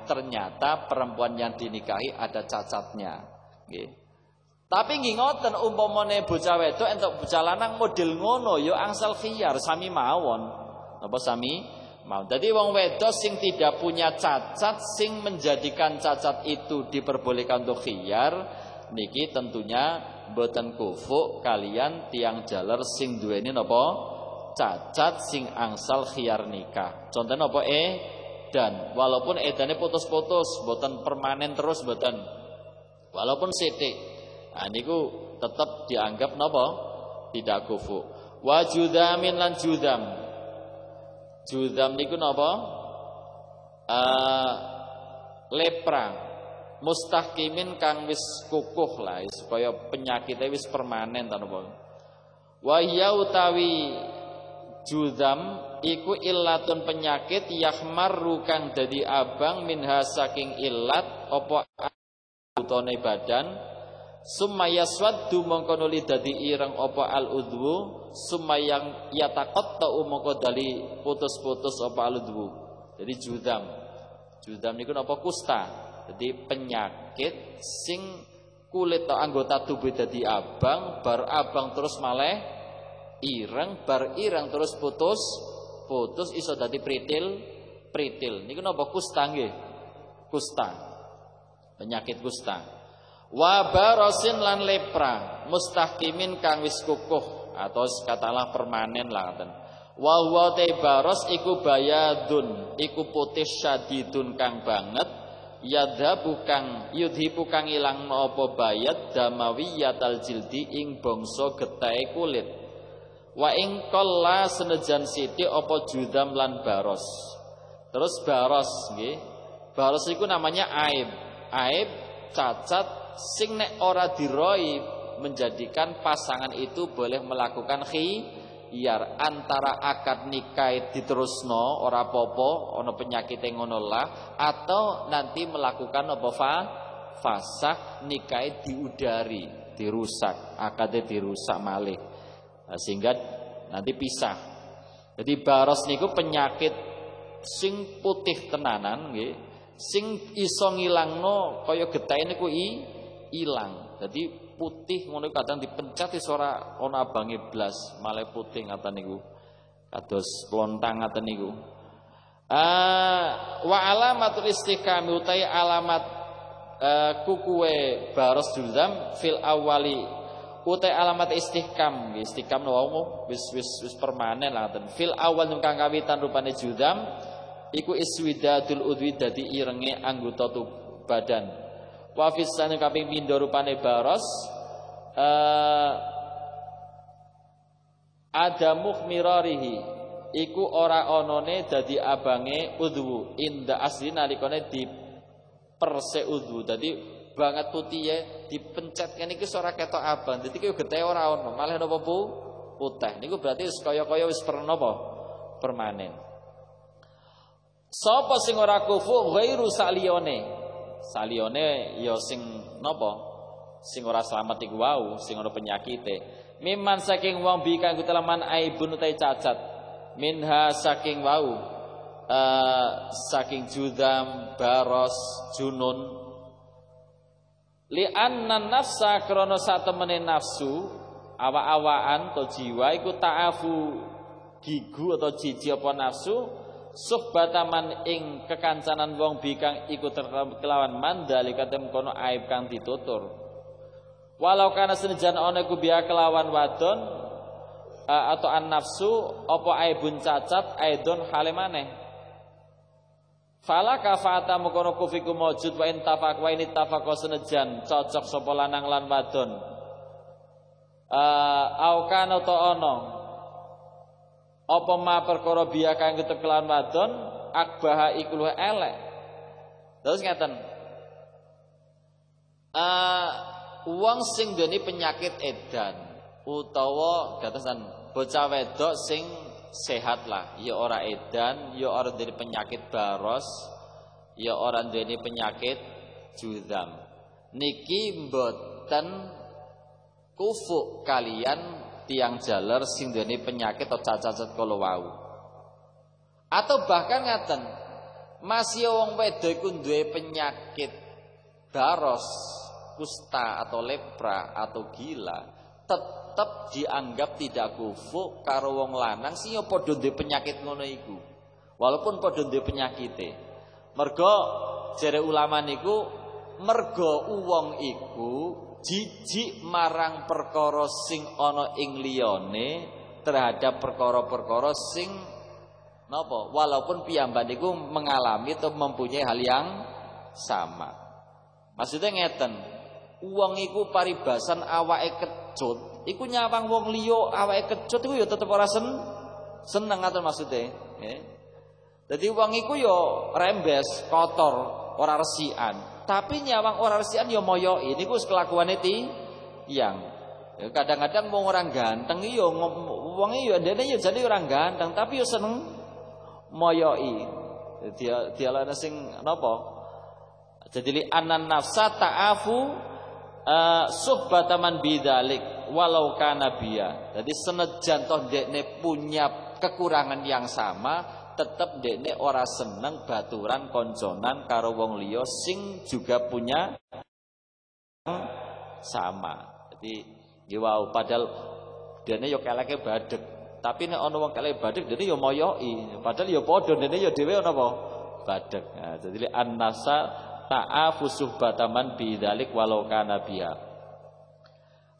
Ternyata perempuan yang dinikahi ada cacatnya. Nggih. Tapi nggih ngoten umpamane bocah wedok entuk bocah lanang model ngono ya angsal khiyar sami mawon. Napa sami mawon. Dadi wong wedok sing tidak punya cacat sing menjadikan cacat itu diperbolehkan untuk khiyar niki tentunya mboten kufuk kalian tiang jaler sing duweni napa cacat sing angsal khiyar nikah. Contohnya napa dan walaupun edane putus-putus mboten permanen terus mboten. Walaupun sithik nah niku tetap dianggap napa? Tidak kufu. Wa judamin lan judam. Judam niku napa? Lepra. Mustahkimin kang wis kukuh lah supaya penyakitnya wis permanen ta napa. Wa ya utawi judam iku illatun penyakit yahmaru kang dadi abang minha saking illat apa utone badan. Summa yaswaddu mongko nuli dadi ireng apa al udwu summa yang yataqatta'u mongko dali putus-putus apa al udwu. Jadi judam niku napa kusta. Jadi penyakit sing kulit atau anggota tubuh dadi abang, bar abang terus maleh ireng, bar ireng terus putus iso dadi pritil. Niku napa kusta nggih? Kusta. Penyakit kusta. Wa barosin lan lepra mustahkimin kang wis kukuh atau katalah permanen lah ngaten. Wa huwa baros iku bayadun iku putih syadidun kang banget yadhabu kang yudhibu kang ilang apa bayat damawiyatal jildi ing bangsa getahe kulit wa ing qalla senajan sithik apa judam lan baros. Terus baros nggih, baros iku namanya aib cacat sing nek ora diroi menjadikan pasangan itu boleh melakukan khiyar antara akad nikah diterusno ora apa-apa ana penyakit ngono lah atau nanti melakukan apa fasah nikah diudari dirusak akadnya dirusak malih sehingga nanti pisah. Jadi baros niku penyakit sing putih tenanan nggih sing iso ngilangno kaya getahe niku ilang. Jadi putih ngono kadang dipencet wis ora ana abange blas, malah putih ngaten niku. Kados lontang ngaten niku. Wa alamatul istiqam utai alamat kukuwe baros juzam fil awali utai alamat istiqam. Istiqam wau wis permanen lah ngaten. Fil awal kang kawitan rupane juzam iku iswidadul udwi dadi irenge anggota badan. Wa fisane kaping pindho rupane baros ada mukhmirarihi iku ora onone dadi abange udhu inda asli nalikane di perse udhu dadi banget putih ya dipencet kene iki ora ketok abang dadi kaya gethe ora ono malah napa putih niku berarti wis kaya-kaya wis permanen. Sapa sing ora kufu ghairu saliyone ya sing napa sing ora slamet iku wau sing ana penyakite miman saking wong bi kang kutelaman aibun utai cacat minha saking wau saking judam baros junun li anna nafsa krana satemene nafsu awa-awaan to jiwa iku ta'afu gigu atau jiji apa nafsu suhbataman ing kekancanan wong bikang iku kelawan mandalika temkono aib kang ditutur walau kana senajan ana iku biya kelawan wadon atau an nafsu apa aibun cacat aidon hale maneh fala kafata mukono kufiku maujud wa intafaq wa in tafaqo senajan cocok sapa lanang lan wadon au kana to ana apa ma perkara biya kang ketekelan wadon akbaha iku luwih elek. Terus ngaten. Wong sing duweni penyakit edan utawa gatosan bocah wedok sing sehat lah, ya ora edan, ya ora duweni penyakit baros, ya ora duweni penyakit judam. Niki mboten kufuk kalian tiang jaler sing duweni penyakit atau cacat kala wau. Atau bahkan ngaten, masih wong wedok iku duwe penyakit baros, kusta atau lepra atau gila, tetep dianggap tidak kufuk karo wong lanang sing ya padha duwe penyakit ngono iku. Walaupun padha duwe penyakite. Mergo jere ulama niku mergo wong iku jijik marang perkara sing ana ing liyane terhadap perkara-perkara sing napa walaupun piyambak niku mengalami atau mempunyai hal yang sama. Maksudnya ngeten, wong iku paribasan awake kecut, iku nyawang wong liya awake kecut iku ya tetep ora seneng ngaten maksude, nggih. Dadi wong iku ya rembes, kotor, ora resikan. Tapi nyawang orang resikan ya moyoki niku wis kelakuane tiyang. Ya kadang-kadang wong orang ganteng ya wong ya ndene ya jane orang ganteng tapi ya seneng moyoki. Dia ana sing napa? Jadi li anan nafsa ta'afu suhbataman bidzalik walau kana biya. Jadi senajan toh ndekne punya kekurangan yang sama tetep dekne ora seneng baturan konconan karo wong liya sing juga punya sama. Jadi nggih wau padahal dene ya keleke badhek, tapi nek ana wong keleke badhek dene ya moyoki, padahal ya padha dene ya dhewe ana apa badhek. Nah, jadi an-nasa ta'afu suhbataman bidzalik walau kana biya.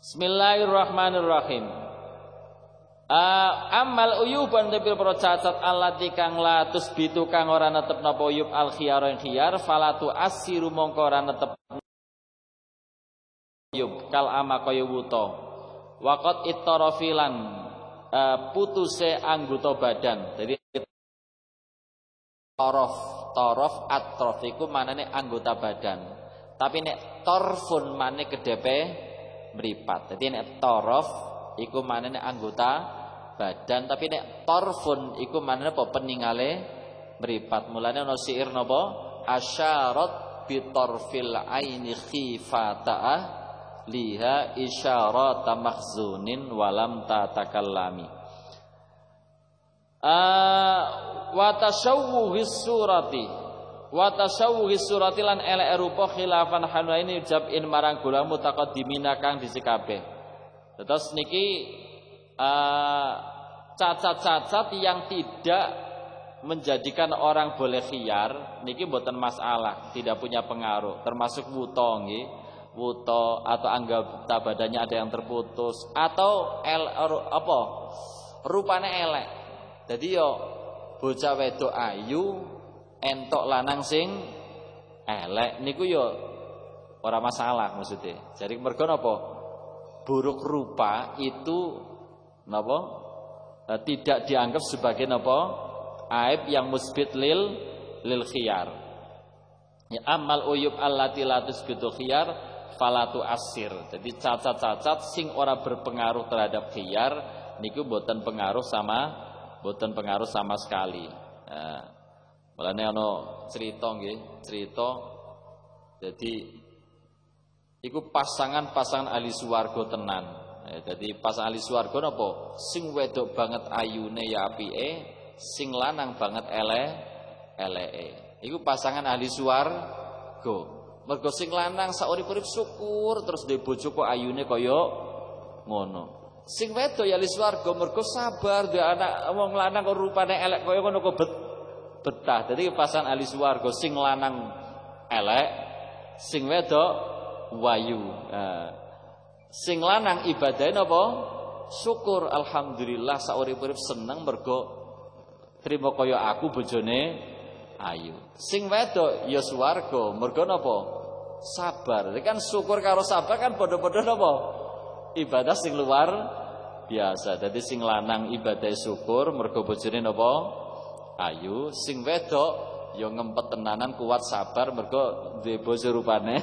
Bismillahirrahmanirrahim. Amal uyuban tepil para cacat allati kang la tusbitu kang ora netepna apa uyub al khiyar ing khiyar falatu asiru mongko ora netep uyub kal ama kaya wuta waqat ittarafilan putuse anggota badan. Jadi torof atrof iku manane anggota badan. Tapi nek torfun mane kedepe mripat. Jadi nek torof iku manane anggota badan, tapi nek torfun iku manane apa peningale mripat. Mulane ana syair napa asyarat bi torfil aini khifata'a liha isyarat makhzunin walam tatakallami. Wa tasawwuhis surati lan elek rupa khilafan hanaini jab'in marang gula mutaqaddimina kang dhisik kabeh. Terus niki cacat-cacat yang tidak menjadikan orang boleh khiyar niki mboten masalah, tidak punya pengaruh, termasuk wuto nggih. Wuto atau anggota badannya ada yang terputus atau rupane elek. Jadi yo bocah wedok ayu entok lanang sing elek niku yo ora masalah maksudnya. Jadi mergo napa? Buruk rupa itu napa? Tidak dianggap sebagai napa? Aib yang musbit lil khiyar. Ya amal uyub allati la tusbitu khiyar falatu asir. Jadi cacat-cacat sing ora berpengaruh terhadap khiyar niku boten pengaruh sama sekali. Mulane ana cerita nggih, cerita jadi iku pasangan ahli swarga tenan. Jadi pasangan ahli swarga napa? Sing wedok banget ayune ya apike, sing lanang banget eleke. Iku pasangan ahli swarga. Mergo sing lanang saurip-urip syukur terus duwe bojo kok ayune kaya ngono. Sing wedok ya ahli swarga mergo sabar duwe anak wong lanang kok rupane elek kaya ngono kok betah. Dadi pasangan ahli swarga sing lanang elek, sing wedok wayu. Sing lanang ibadahe napa? Syukur alhamdulillah saurip-urip seneng mergo trimo kaya aku bojone ayu. Sing wedok ya swarga mergo napa? Sabar. Kan syukur karo sabar kan padha-padha napa? Ibadah sing luar biasa. Dadi sing lanang ibadahe syukur mergo bojone napa? Ayu. Sing wedok ya ngempet tenanan kuat sabar mergo duwe bojo rupane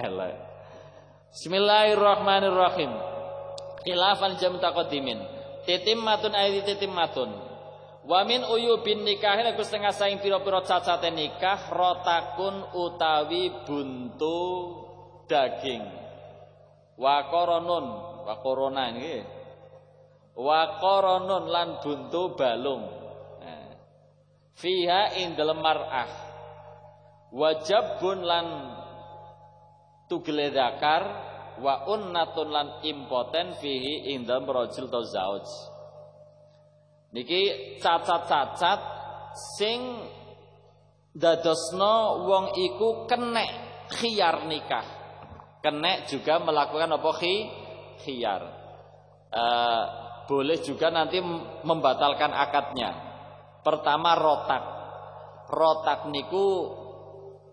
elek. Bismillahirrahmanirrahim. Khilafan jam taqaddimin. Titimmatun ayati titimmatun. Wa min uyubin nikah iku setengah saing pira-pira cacate nikah rotakun utawi buntu daging. Wa korona nggih. Wa koronun lan buntu balung. Fiha ing dalem mar'ah. Wajabun lan tugele zakar wa unnatun lan impoten fihi ing dalem rajul ta zauj. Niki cacat-cacat sing dadosno wong iku kenek khiyar nikah. Kenek juga melakukan apa khiyar. Boleh juga nanti membatalkan akadnya. Pertama rotak. Rotak niku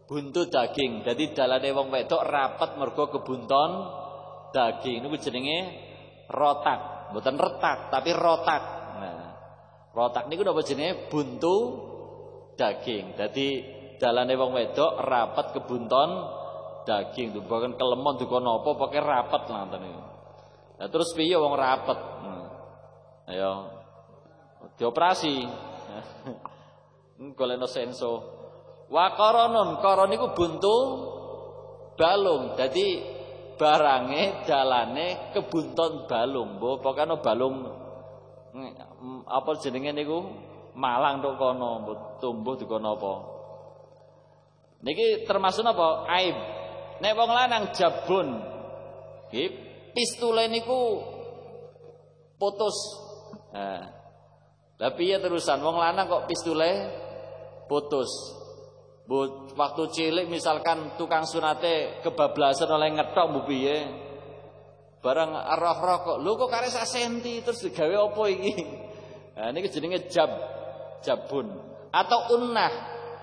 buntu daging. Jadi dalane wong wedok rapet mergo kebunton daging. Niku jenenge rotak. Bukan retak tapi rotak. Nah, rotak niku napa jenenge buntu daging. Jadi dalane wong wedok rapet kebunton daging. Bukan kelemon duka napa pokoke rapet lah ngoten niku. Nah, terus piye wong rapet? Ayo dioperasi. Golekno senso. Wa koronun, koron niku buntu balung. Jadi barange dalane kebunton balung. Mbok pokoke balung apa jenenge niku malang tok kono, mbok tumbuh di kono apa. Niki termasuk apa? Aib. Nek wong lanang jabun. Nggih, pistule niku putus. Lah piye terusan wong lanang kok pistule putus. Waktu cilik misalkan tukang sunate kebablasan oleh ngetok mbok piye? Barang roh-roh kok, lho kok kare sak senti terus digawe apa iki? Nah niki jenenge jabun atau unnah.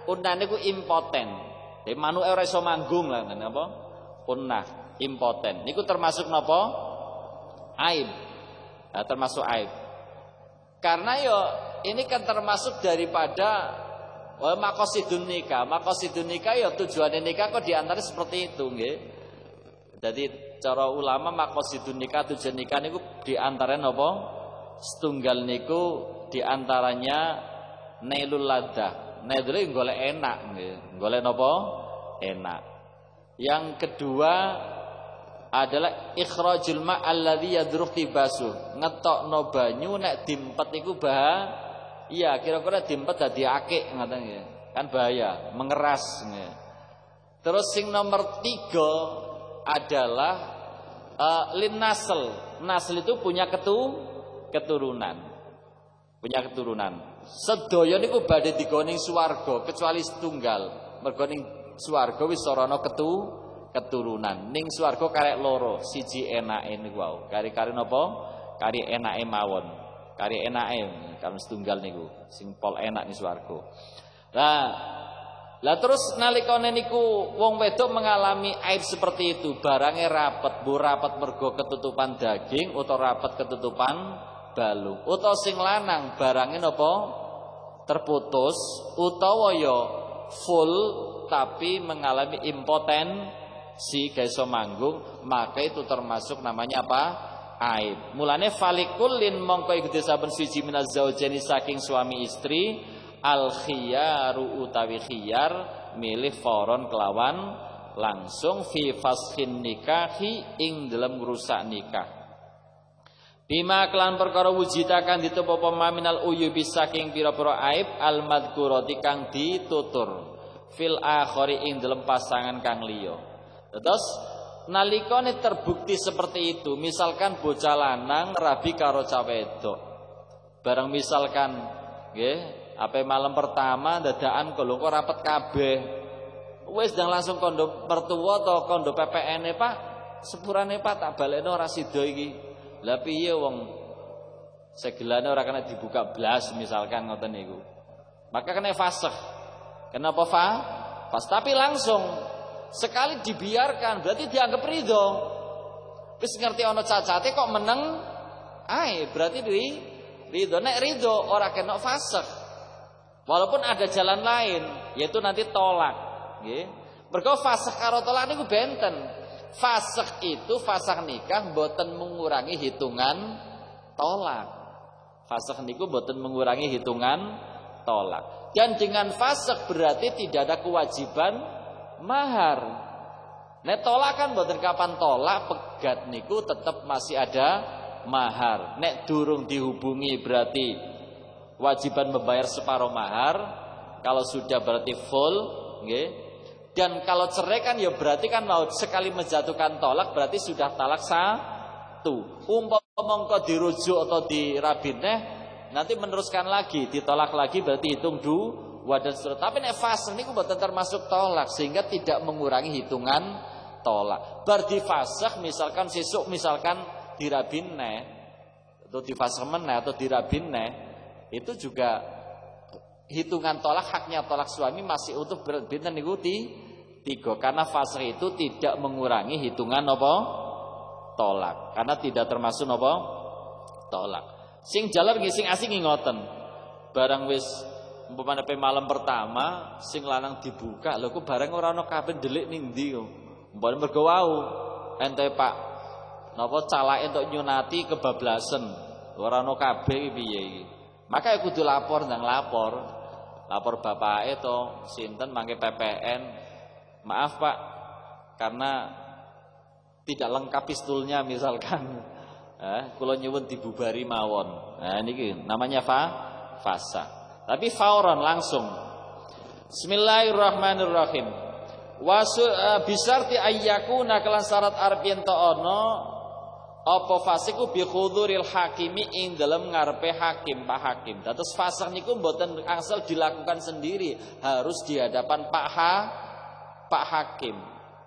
Unnah niku impoten. Jadi manuke ora iso manggung lah ngene apa? Unnah, impoten. Niku termasuk napa? Aib. Nah, termasuk aib. Karena yo ini kan termasuk daripada maqasidun nikah. Maqasidun nikah ya tujuane nikah kok diantara seperti itu nggih. Jadi cara ulama maqasidun nikah tujuan nikah niku diantara napa? Setunggal niku diantaranya nailul laddah. Nailul golek enak nggih. Golek napa? Enak. Yang kedua adalah ikhrajul ma' alladzi yadruh tibasu. Ngetokno banyu nek dimpet iku iya kira-kira dimpet dadi akik ngoten nggih. Kan bahaya, mengeras nggih. Terus sing nomor 3 adalah linnasl. Nasl itu punya keturunan. Punya keturunan. Sedaya niku badhe digoning swarga kecuali setunggal. Mergo ning swarga wis sarana keturunan. Ning swarga karek loro, siji enake niku wae. Kari-kari napa? Kari enake mawon. Kari enake kan setunggal niku sing pol enak ning swarga. Lah terus nalikane niku wong wedok mengalami aib seperti itu, barangnya rapet, bu rapet mergo ketutupan daging utawa rapet ketutupan balung. Utawa sing lanang barangnya napa? Terputus utawa ya full tapi mengalami impotensi gak iso manggung, maka itu termasuk namanya apa? Aib. Mulane falikullin mongko iku saben siji minaz zaujaini saking suami istri al khiyaru utawi khiyar milih foron kelawan langsung fi fashin nikahi ing dalam ngrusak nikah. Bima kelan perkara wujitakan ditutup apa minal uyubi saking pira-pira aib al madhkurati kang ditutur fil akhari ing dalam pasangan kang liya. Terus nalikane terbukti seperti itu, misalkan bocah lanang rabi karo cah wedok. Barang misalkan nggih, ape malam pertama dadakan kok rapet kabeh. Wis ndang langsung kondo mertua atau kondo PPN-e, Pak. Sepurane Pak tak balekno ora sida iki. Lah piye wong segelane ora kena dibuka blas misalkan ngoten niku. Maka kena fasakh. Kenapa Pas tapi langsung sekali dibiarkan berarti dianggap ridho. Wis ngerti ana cacate kok meneng ae berarti ridho. Nek ridho ora kena fasakh. Walaupun ada jalan lain yaitu nanti tolak, nggih. Mergo fasakh karo tolak niku benten. Fasakh itu fasakh nikah mboten mengurangi hitungan tolak. Fasakh niku mboten mengurangi hitungan tolak. Dan dengan fasakh berarti tidak ada kewajiban mahar. Nek tolak kan mboten kapan tolak, pegat niku tetap masih ada mahar. Nek durung dihubungi berarti wajiban membayar separuh mahar. Kalau sudah berarti full, nggih. Dan kalau cerai kan ya berarti kan mau sekali menjatuhkan tolak berarti sudah talak satu. Umpama mongko dirujuk atau dirabineh nanti meneruskan lagi, ditolak lagi berarti hitung dua dan seterusnya. Tapi nek fasakh niku mboten termasuk tolak sehingga tidak mengurangi hitungan tolak. Bar di fasakh misalkan sesuk misalkan dirabineh atau difasakh meneh atau dirabineh itu juga hitungan tolak haknya tolak suami masih utuh binten niku 3 karena fasakh itu tidak mengurangi hitungan apa tolak karena tidak termasuk apa tolak. Sing jalar nggih sing asing ngoten. Barang wis umpamane malam pertama sing lanang dibuka lho kok barang ora ana kabeh ndelik ning ndi kok. Umpamane mergo wau ente Pak napa calake entuk nyunati kebablasen. Ora ana kabeh iki piye iki. Maka ya kudu lapor ndang lapor bapake to sinten mangke PPN. Maaf Pak karena tidak lengkap pistulnya misalkan. Kula nyuwun dibubari mawon. Nah niki namanya fasakh. Tapi fauron langsung. Bismillahirrahmanirrahim. Bisarti ayyakuna kelan syarat arep yen to ana apa fasiku bi khuduril hakimi ing dalem ngarepe hakim, Pak Hakim. Dados fasakh niku mboten angsal dilakukan sendiri, harus di hadapan Pak Hakim.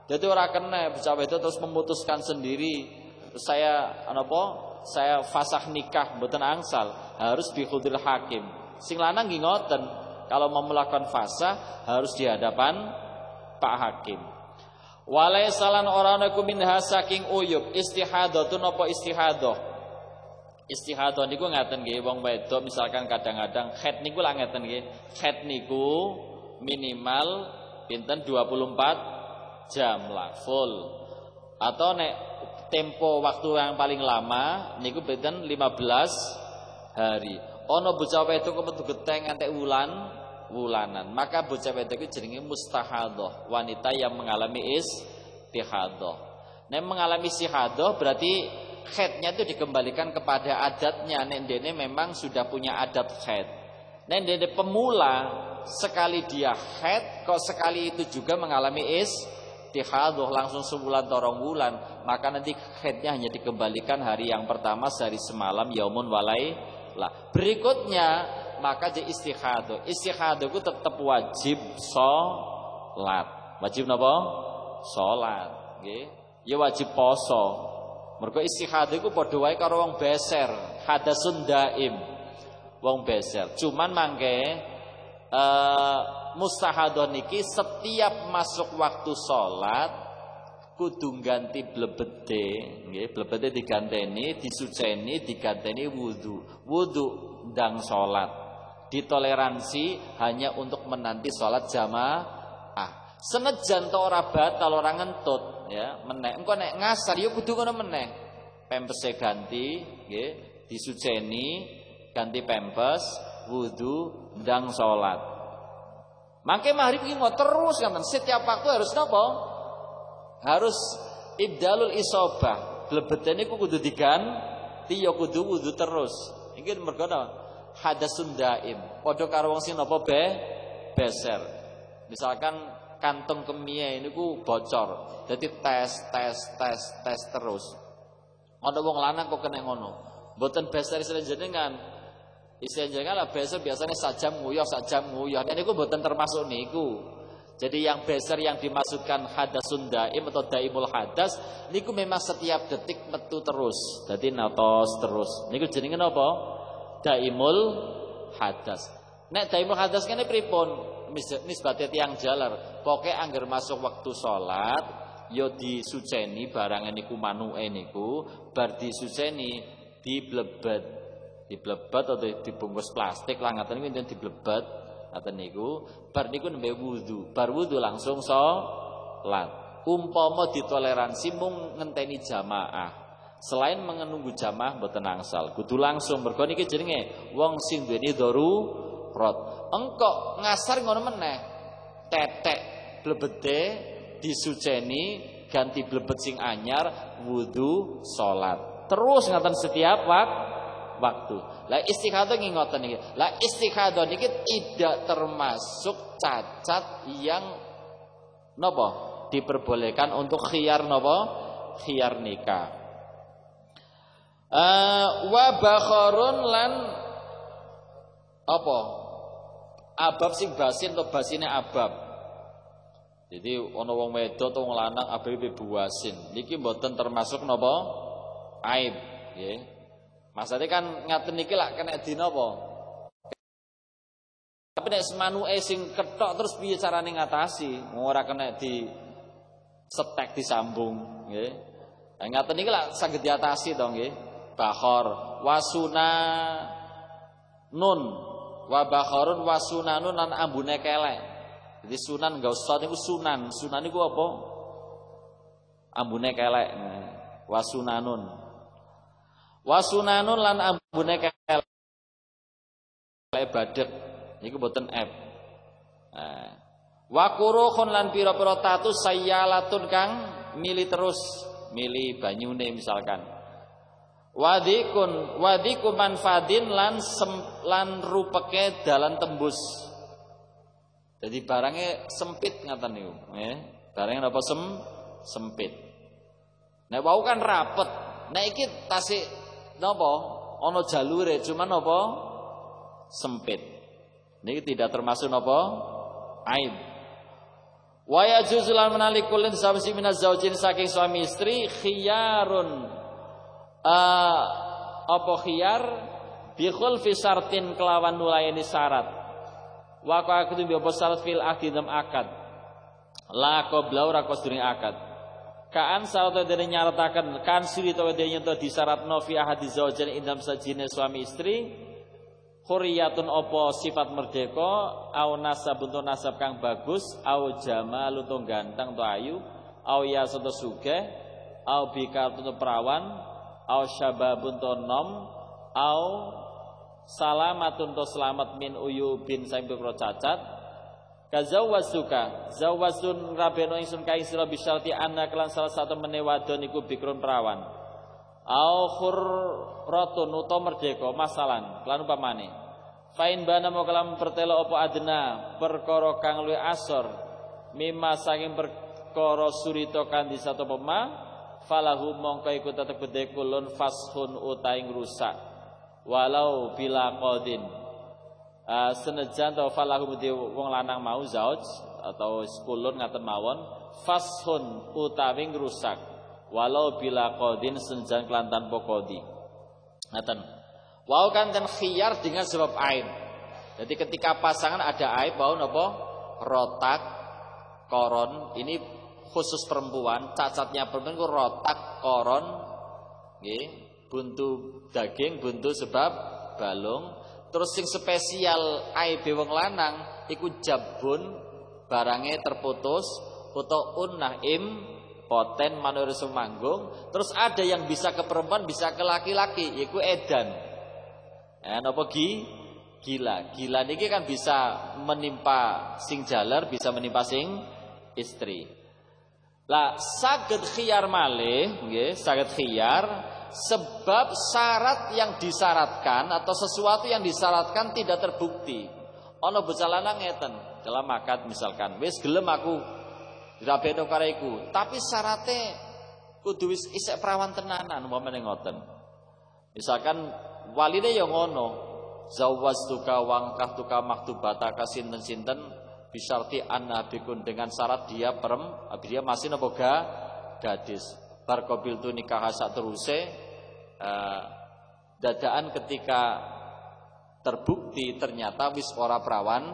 Jadi ora kena bocah wedok terus memutuskan sendiri. saya fasah nikah mboten angsal, harus bi khudril hakim. Sing lanang nggih ngoten, kalau mau melakukan fasah harus di hadapan Pak Hakim. Walaisalan orang aku minha saking uyub istihadatun apa istihadah. Istihadah niku ngaten nggih wong wedok misalkan kadang-kadang haid niku lak ngaten nggih. Haid niku minimal pinten 24 jam lah full. Atau nek tempo waktu yang paling lama niku pinten 15 hari. Ana bocah wedok metu geteng ngantek wulanan. Maka bocah wedok itu jenenge mustahadah, wanita yang mengalami istihadah. Nek mengalami istihadah berarti haidnya itu dikembalikan kepada adatnya. Nek dene memang sudah punya adat haid. Nek dene pemula sekali dia haid kok sekali itu juga mengalami istihadah langsung sebulan atau 2 bulan, maka nanti haidnya hanya dikembalikan hari yang pertama sehari semalam yaumun walailah. Berikutnya maka jadi istihadah. Istihadah itu tetap wajib sholat. Wajib napa? Sholat. Nggih. Ya wajib poso. Mergo istihadah iku padha wae karo wong beser, hadasun daim. Wong beser. Cuman mangke mustahadah niki setiap masuk waktu sholat kudu ganti blebete, nggih, blebete diganteni, disuceni, diganteni wudu. Wudu ndang sholat. Ditoleransi hanya untuk menanti sholat jamaah. Senajan to ora batal ora ngentut ya, meneh. Engko nek ngasar ya kudu ngono meneh. Pempese ganti, nggih, disuceni, ganti pempes, wudu, ndang sholat. Mangke maghrib iki mau terus kan setiap waktu harus napa? Harus ibdalul isobah. Blebetene ku kudu diganti ya kudu wudu terus. Iki mergo hadasun daim. Padha karo wong sing napa beser. Misalkan kantong kemie niku bocor. Dadi tes terus. Ana wong lanang kok kena ngono. Mboten beser istilah jenengan. Istilah jenengan lah beser biasanya sajam nguyah. Nek niku mboten termasuk niku. Jadi yang beser yang dimaksudkan hadasun daim atau daimul hadas niku memang setiap detik metu terus. Dadi natos terus. Niku jenenge napa? Daimul hadas. Nek daimul hadas kene pripun? Nisbate tiyang jalar. Pokoke angger masuk waktu salat ya disuceni barang niku manuke niku, bar disuceni diblebet. Diblebet atau dibungkus plastik lah ngaten niku diblebet ngaten niku. Bar niku nembe wudu. Bar wudu langsung salat. Umpama ditoleransi mung ngenteni jamaah. Selain menunggu jamaah mboten angsal, kudu langsung mergo niki jenenge wong sing duweni darurat. Engko ngasar ngono meneh. Tetek blebete disuceni, ganti blebet sing anyar, wudu, salat. Terus ngaten setiap waktu. Lah istihadah nggih ngoten niki. Lah istihadah niki tidak termasuk cacat yang napa? Diperbolehkan untuk khiyar napa? Khiyar nikah. Wa bakharun lan apa? Abab sing basin atau basine abab. Jadi ana wong wedok utawa wong lanang ababe buasin. Niki mboten termasuk napa? Aib, nggih. Maksudnya kan ngaten niki lak kena di napa? Tapi nek semanuke sing kethok terus piye carane ngatasi? Ora kena di setek disambung, nggih. Nah, ngaten niki lak saged diatasi to nggih. Bakhor wasuna nun wa bakharun wasunanun lan ambune kelek. Jadi sunan enggak usah niku sunan. Sunan niku apa? Ambune kelek. Wasunanun. Wasunanun lan ambune kelek badhek niku mboten ep. Wa kuruhun lan pira-pira tatu sayyalatun kang mili terus, mili banyune misalkan. Wadiku manfadin lan rupeke dalan tembus. Jadi barangnya sempit ngaten niku, nggih. Barangnya napa sempit. Nek wau kan rapet. Nek iki tasik napa? Ana jalure cuman napa? Sempit. Niki tidak termasuk napa? Aib. Wa yajuzu lan menalikulin sawisi minaz zaujin saking suami istri khiyarun apa khiyar bikhul fi syartin kelawan nulayani syarat wa ka kudu apa syarat fil akdi dalam akad la qabla ora sedurunge akad kaan syarat dene nyarataken kan siri to dene ento disyaratno fi ahadi zaujain indam sajine suami istri khuriyatun apa sifat merdeka au nasab untuk nasab kang bagus au jamal untuk ganteng to ayu au yasatu sugih au bikar untuk perawan au syababun to nom au salamatun to selamat min uyubin saing boro cacat kazawwazuka zawazun rabeno ingsun kaing sira bisyarti ana kelan salah satu menewadon iku bikrun perawan au khurratun uta merdeka masalan kelan upamane fain bana mau kelam pertelo apa adna perkara kang luwih asor mimma saking perkara surita kanthi satu pema falahu mongko iku tetep gede kulun fashun utaing rusak walau bila qadin senajan to falahu mudi wong lanang mau zauj atau kulun ngaten mawon fashun utawi rusak walau bila qadin senajan kelantan pokodi ngaten wau kan khiyar dengan sebab aib jadi ketika pasangan ada aib wau napa rotak koron ini khusus perempuan, cacatnya perempuan itu rotak, koron, nggih, buntu daging, buntu sebab balung. Terus sing spesial aibe wong lanang iku jabun, barangnya terputus, utawa unnah poten manur sumanggung. Terus ada yang bisa ke perempuan, bisa ke laki-laki, yaiku edan. Napa gila. Gila niki kan bisa menimpa sing jaler, bisa menimpa sing istri. Lah saged khiyar malih nggih saged khiyar sebab syarat yang disyaratkan atau sesuatu yang disyaratkan tidak terbukti. Ana bocah lanang ngeten dalam akad misalkan wis gelem aku dirabekno karo iku tapi syaratnya kudu wis isek perawan tenanan umpamane ngoten. Misalkan waline ya ngono zawwaztuka wangkahtuka maktubataka sinten-sinten bisyarti anna bikun dengan syarat dia masih napa gadis bar qabil tu nikah sak teruse dadaan ketika terbukti ternyata wis ora perawan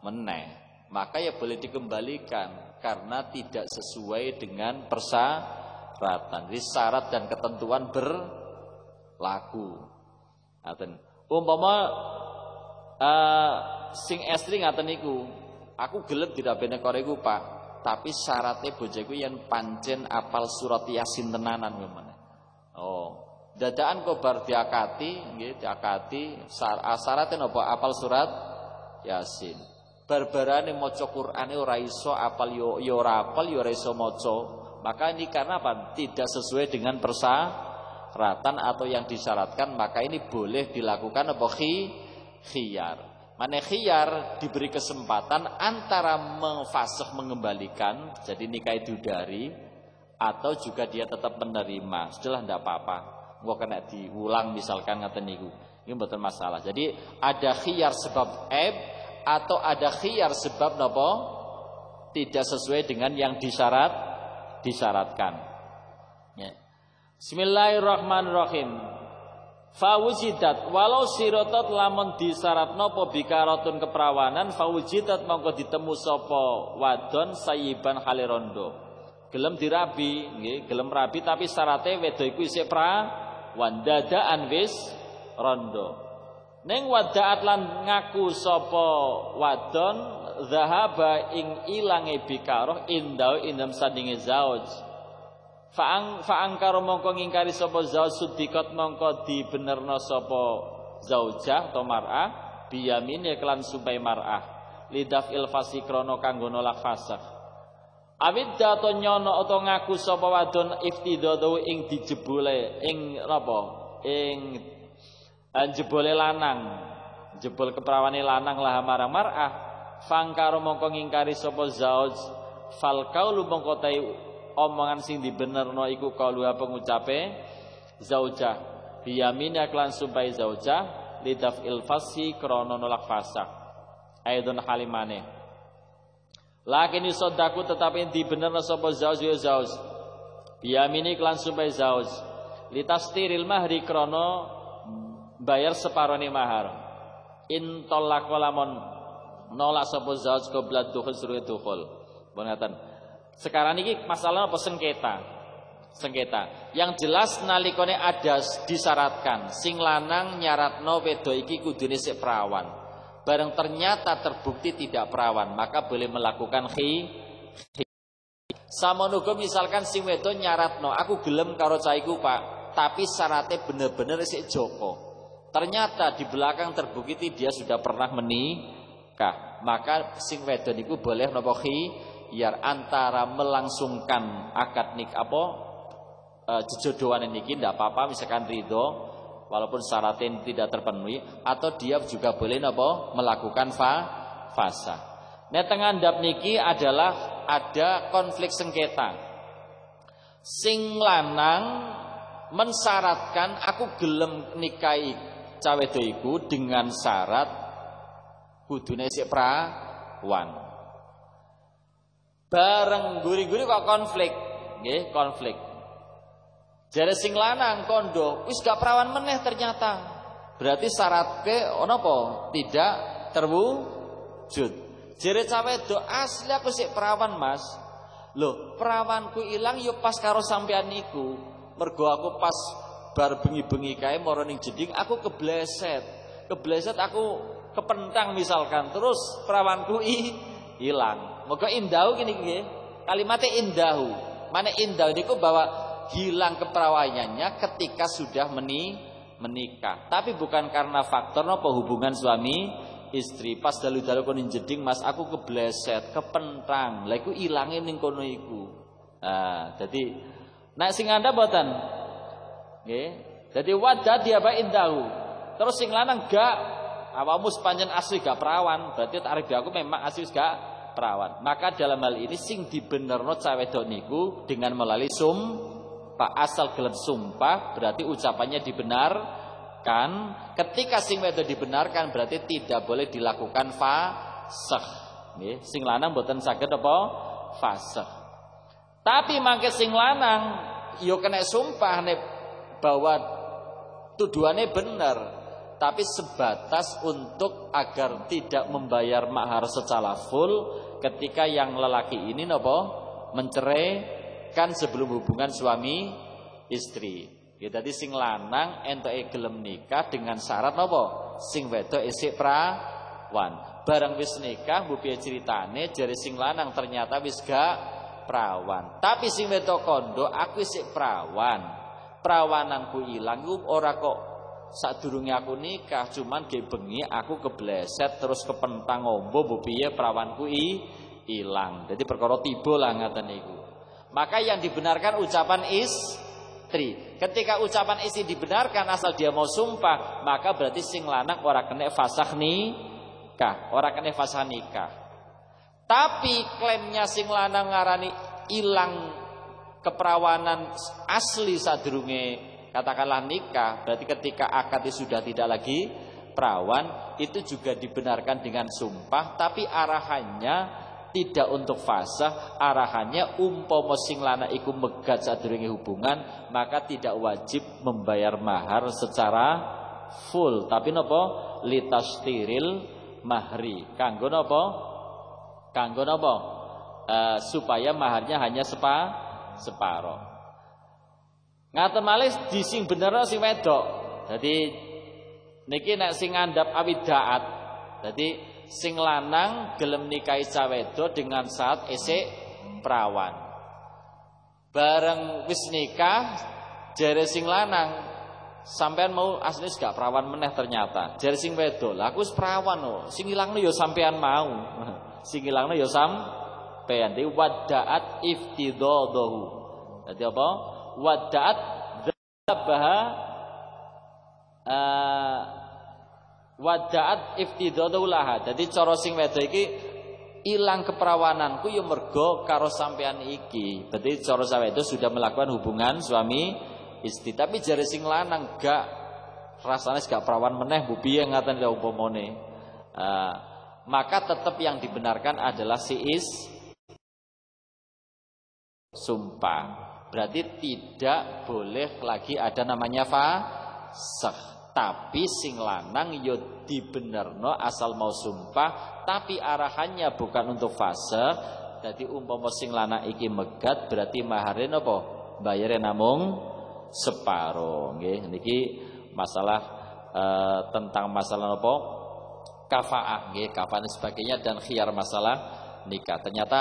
meneh maka ya boleh dikembalikan karena tidak sesuai dengan persyaratan. Jadi syarat dan ketentuan berlaku. Ngaten. Umpama sing estri ngaten niku aku gelem dirabene karo iku Pak, tapi syaratnya bojoku yen pancen apal surat Yasin tenanan ngene. Oh, dadaan kok bar diakati, nggih, diakati syaratnya napa apal surat Yasin. Barbarane maca Qur'ane ora iso apal yo ora apal yo ora iso maca. Maka ini karena apa? Tidak sesuai dengan persyaratan atau yang disyaratkan, maka ini boleh dilakukan apa khiyar. Mane khiyar diberi kesempatan antara memfasakh mengembalikan jadi nikah itu dari atau juga dia tetap menerima. Setelah ndak apa-apa. Engko kena diulang misalkan ngaten niku. Ini mboten masalah. Jadi ada khiyar sebab aib atau ada khiyar sebab napa tidak sesuai dengan yang disyaratkan. Ya. Bismillahirrahmanirrahim. Fawujidat walau sirotot lamun disyaratno apa bikaratun keperawanan fawujidat mongko ditemu sapa wadon sayiban halirondo gelem dirabi nggih gelem rabi tapi syaratnya wedo iku isih prawan dadaan wis rondo ning wadaat lan ngaku sapa wadon zahaba ing ilange bikaroh indam sandinge zauj Faang karo mongko ngingkari sapa zauj sudikot mongko dibenerno sapa zaujah atau mar'ah biyamine kelan subai mar'ah lidafil fasikrana kanggo nolak fasakh awit dato nyono utawa ngaku sapa wadon iftidadu ing dijebule ing napa ing jebole lanang jebol keperawane lanang lah marang mar'ah fang karo mongko ngingkari sapa zauj fal qaulu mongko tai omongan sing dibenerno iku kaluha pengucape zaujah biyamina klan subai zaujah lidafil fasi krana nolak fasakh aidon halimane lakin isodaku tetapi dibenerno sapa zauj ya zauj biyamini klan subai zauj litastiril mahri krana bayar separone mahar. In talaq lamun nolak sapa zauj qabla dukhul suruh dukhul. Ngoten. Sekarang ini masalah apa sengketa. Yang jelas nalikane ada disyaratkan sing lanang nyaratno wedo iki kudune sik perawan. Bareng ternyata terbukti tidak perawan, maka boleh melakukan Samono uga misalkan sing wedo nyaratno, aku gelem karo caiku Pak, tapi syaratnya bener-bener sik Joko. Ternyata di belakang terbukti dia sudah pernah menikah, maka sing wedo niku boleh napa khiyar antara melangsungkan akad jejodohan niki ndak apa-apa misalkan ridho walaupun syaratnya tidak terpenuhi, atau dia juga boleh napa melakukan fasa. Nek tengandap niki adalah ada konflik sengketa. Sing lanang mensyaratkan aku gelem nikahi cawe iku dengan syarat kudune sik prawan. Bareng guri-guri kok konflik, nggih, konflik. Jare sing lanang kondo wis gak perawan meneh ternyata. Berarti syaratke ono apa? Tidak terwujud. Jare cawe do asli aku sik perawan Mas. Loh, perawanku ilang yo pas karo sampean niku. Mergo aku pas bar bengi-bengi kae mara ning jeding aku kebleset. Kebleset aku kepentang misalkan, terus perawanku ilang. Moga indahu gini nggih. Kalimatnya indahu. Mana indahu niku bahwa hilang keperawanannya ketika sudah menikah. Tapi bukan karena faktor napa hubungan suami istri. Pas dalu-dalu kono jeding Mas aku kebleset, kepentang. Lah iku ilange ning kono iku. Dadi nek sing anda mboten nggih. Dadi wadah dia bae indahu. Terus sing lanang gak awakmu sepanjen asli gak perawan, berarti tarif aku memang asli gak perawan. Maka dalam hal ini sing dibenerno cawe wedok niku dengan melalui Pak asal gelem sumpah berarti ucapannya dibenarkan. Ketika sing wedok dibenarkan berarti tidak boleh dilakukan fasakh. Nggih, sing lanang mboten saged apa fasakh. Tapi mangke sing lanang yo kena sumpah nek bahwa tuduhannya benar, tapi sebatas untuk agar tidak membayar mahar secara full ketika yang lelaki ini napa mencerai kan sebelum hubungan suami istri. Ya tadi sing lanang entuke gelem nikah dengan syarat napa? Sing wedok isih prawan. Bareng wis nikah mbuh piye critane jare sing lanang ternyata wis gak prawan. Tapi sing wedok kondo aku isih prawan. Prawananku ilang ora kok sadurunge aku nikah, cuman ge bengi aku kebleset terus kepentang ngombo mbuh piye prawanku ilang. Jadi perkara tiba lah ngaten niku. Maka yang dibenarkan ucapan istri. Ketika ucapan istri dibenarkan asal dia mau sumpah, maka berarti sing lanang ora kena fasakh nikah, ora kena fasakh nikah. Tapi klaimnya sing lanang ngarani ilang keperawanan asli sadurunge katakanlah nikah, berarti ketika akad sudah tidak lagi perawan, itu juga dibenarkan dengan sumpah, tapi arahannya tidak untuk fasakh, arahannya umpama sing lanang iku megat sadurunge hubungan, maka tidak wajib membayar mahar secara full, tapi napa litastiril mahri. Kanggo napa? Kanggo napa? Supaya maharnya hanya separo. Ngaten malih di sing bener sing wedok. Dadi niki nek sing ngandhap awidaat. Dadi sing lanang gelem nikahi cawe wedok dengan syarat isih perawan. Bareng wis nikah jare sing lanang sampean mau asline gak perawan meneh ternyata. Jare sing wedok, "Lah aku wis perawan lho. Sing ilangno ya sampean mau." Sing ilangno ya sampean. Dadi wada'at iftidadahu. Dadi apa? Wada'at dzabaha wada'at iftidadahu laha. Dadi cara sing wedok iki ilang keperawananku ya mergo karo sampean iki. Berarti cara wedok sudah melakukan hubungan suami istri. Tapi jare sing lanang gak rasane gak perawan meneh bu piye ngaten ya upamane. Maka tetap yang dibenarkan adalah si sumpah. Berarti tidak boleh lagi ada namanya fasakh. Tapi sing lanang yo dibenerno asal mau sumpah, tapi arahannya bukan untuk fasakh. Jadi umpama sing lanang iki megat berarti mahare napa? Bayare namung separo. Nggih, niki masalah tentang masalah napa? Kafaah nggih, kafaah dan sebagainya dan khiyar masalah nikah. Ternyata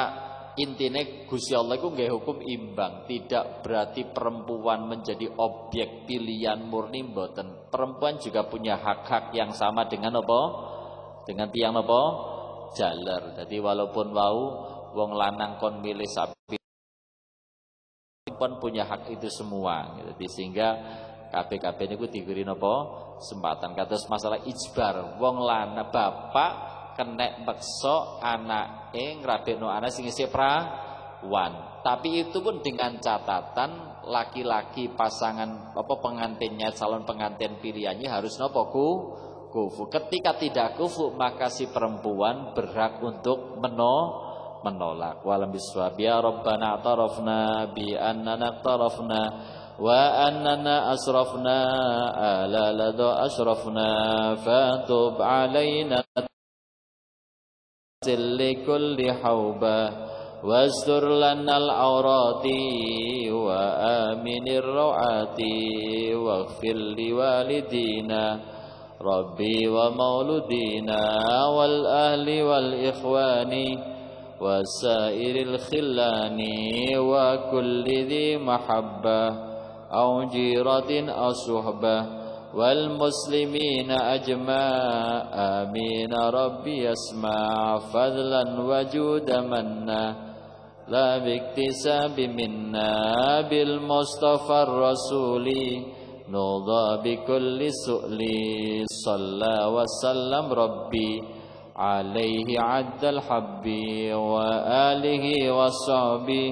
intine Gusti Allah iku nggih hukum imbang, tidak berarti perempuan menjadi objek pilihan murni mboten. Perempuan juga punya hak-hak yang sama dengan apa? Dengan tiang apa? Jaler. Jadi walaupun wau wong lanang kon milih sapi, perempuan punya hak itu semua. Jadi sehingga kabeh-kabeh niku diberi napa? Kesempatan. Kados masalah ijbar, wong lanang bapak kena meksa anake ngrabekno anak sing isih prawan. Tapi itu pun dengan catatan laki-laki pasangan apa pengantinnya, calon pengantin pilihannya harus napa kufu. Ketika tidak kufu maka si perempuan berhak untuk menolak. Walam biswab ya rabbana atarafna bi annana tarafna wa annana asrafna ala lada asrafna fatub alaina لكل حوبة واستر لنا العورات وآمن الروعات واغفر لوالدينا ربي ومولودينا والأهل والإخوان وسائر الخلان وكل ذي محبة أو جيرة أو صحبة والمسلمين أجمع آمين ربي يسمع فضلا وجود منا لا باكتساب منا بالمصطفى الرسول نوضى بكل سؤل صلى وسلم ربي عليه عد الحب وآله وصحبه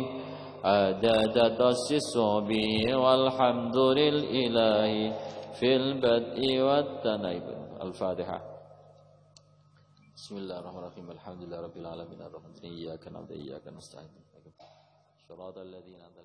عدد الصحب والحمد لله في البدء والتنيب. الفاتحة. بسم الله الرحمن الرحيم. الحمد لله رب العالمين الرحمن الرحيم إياك نعبد وإياك نستعين صراط الذين أنعمت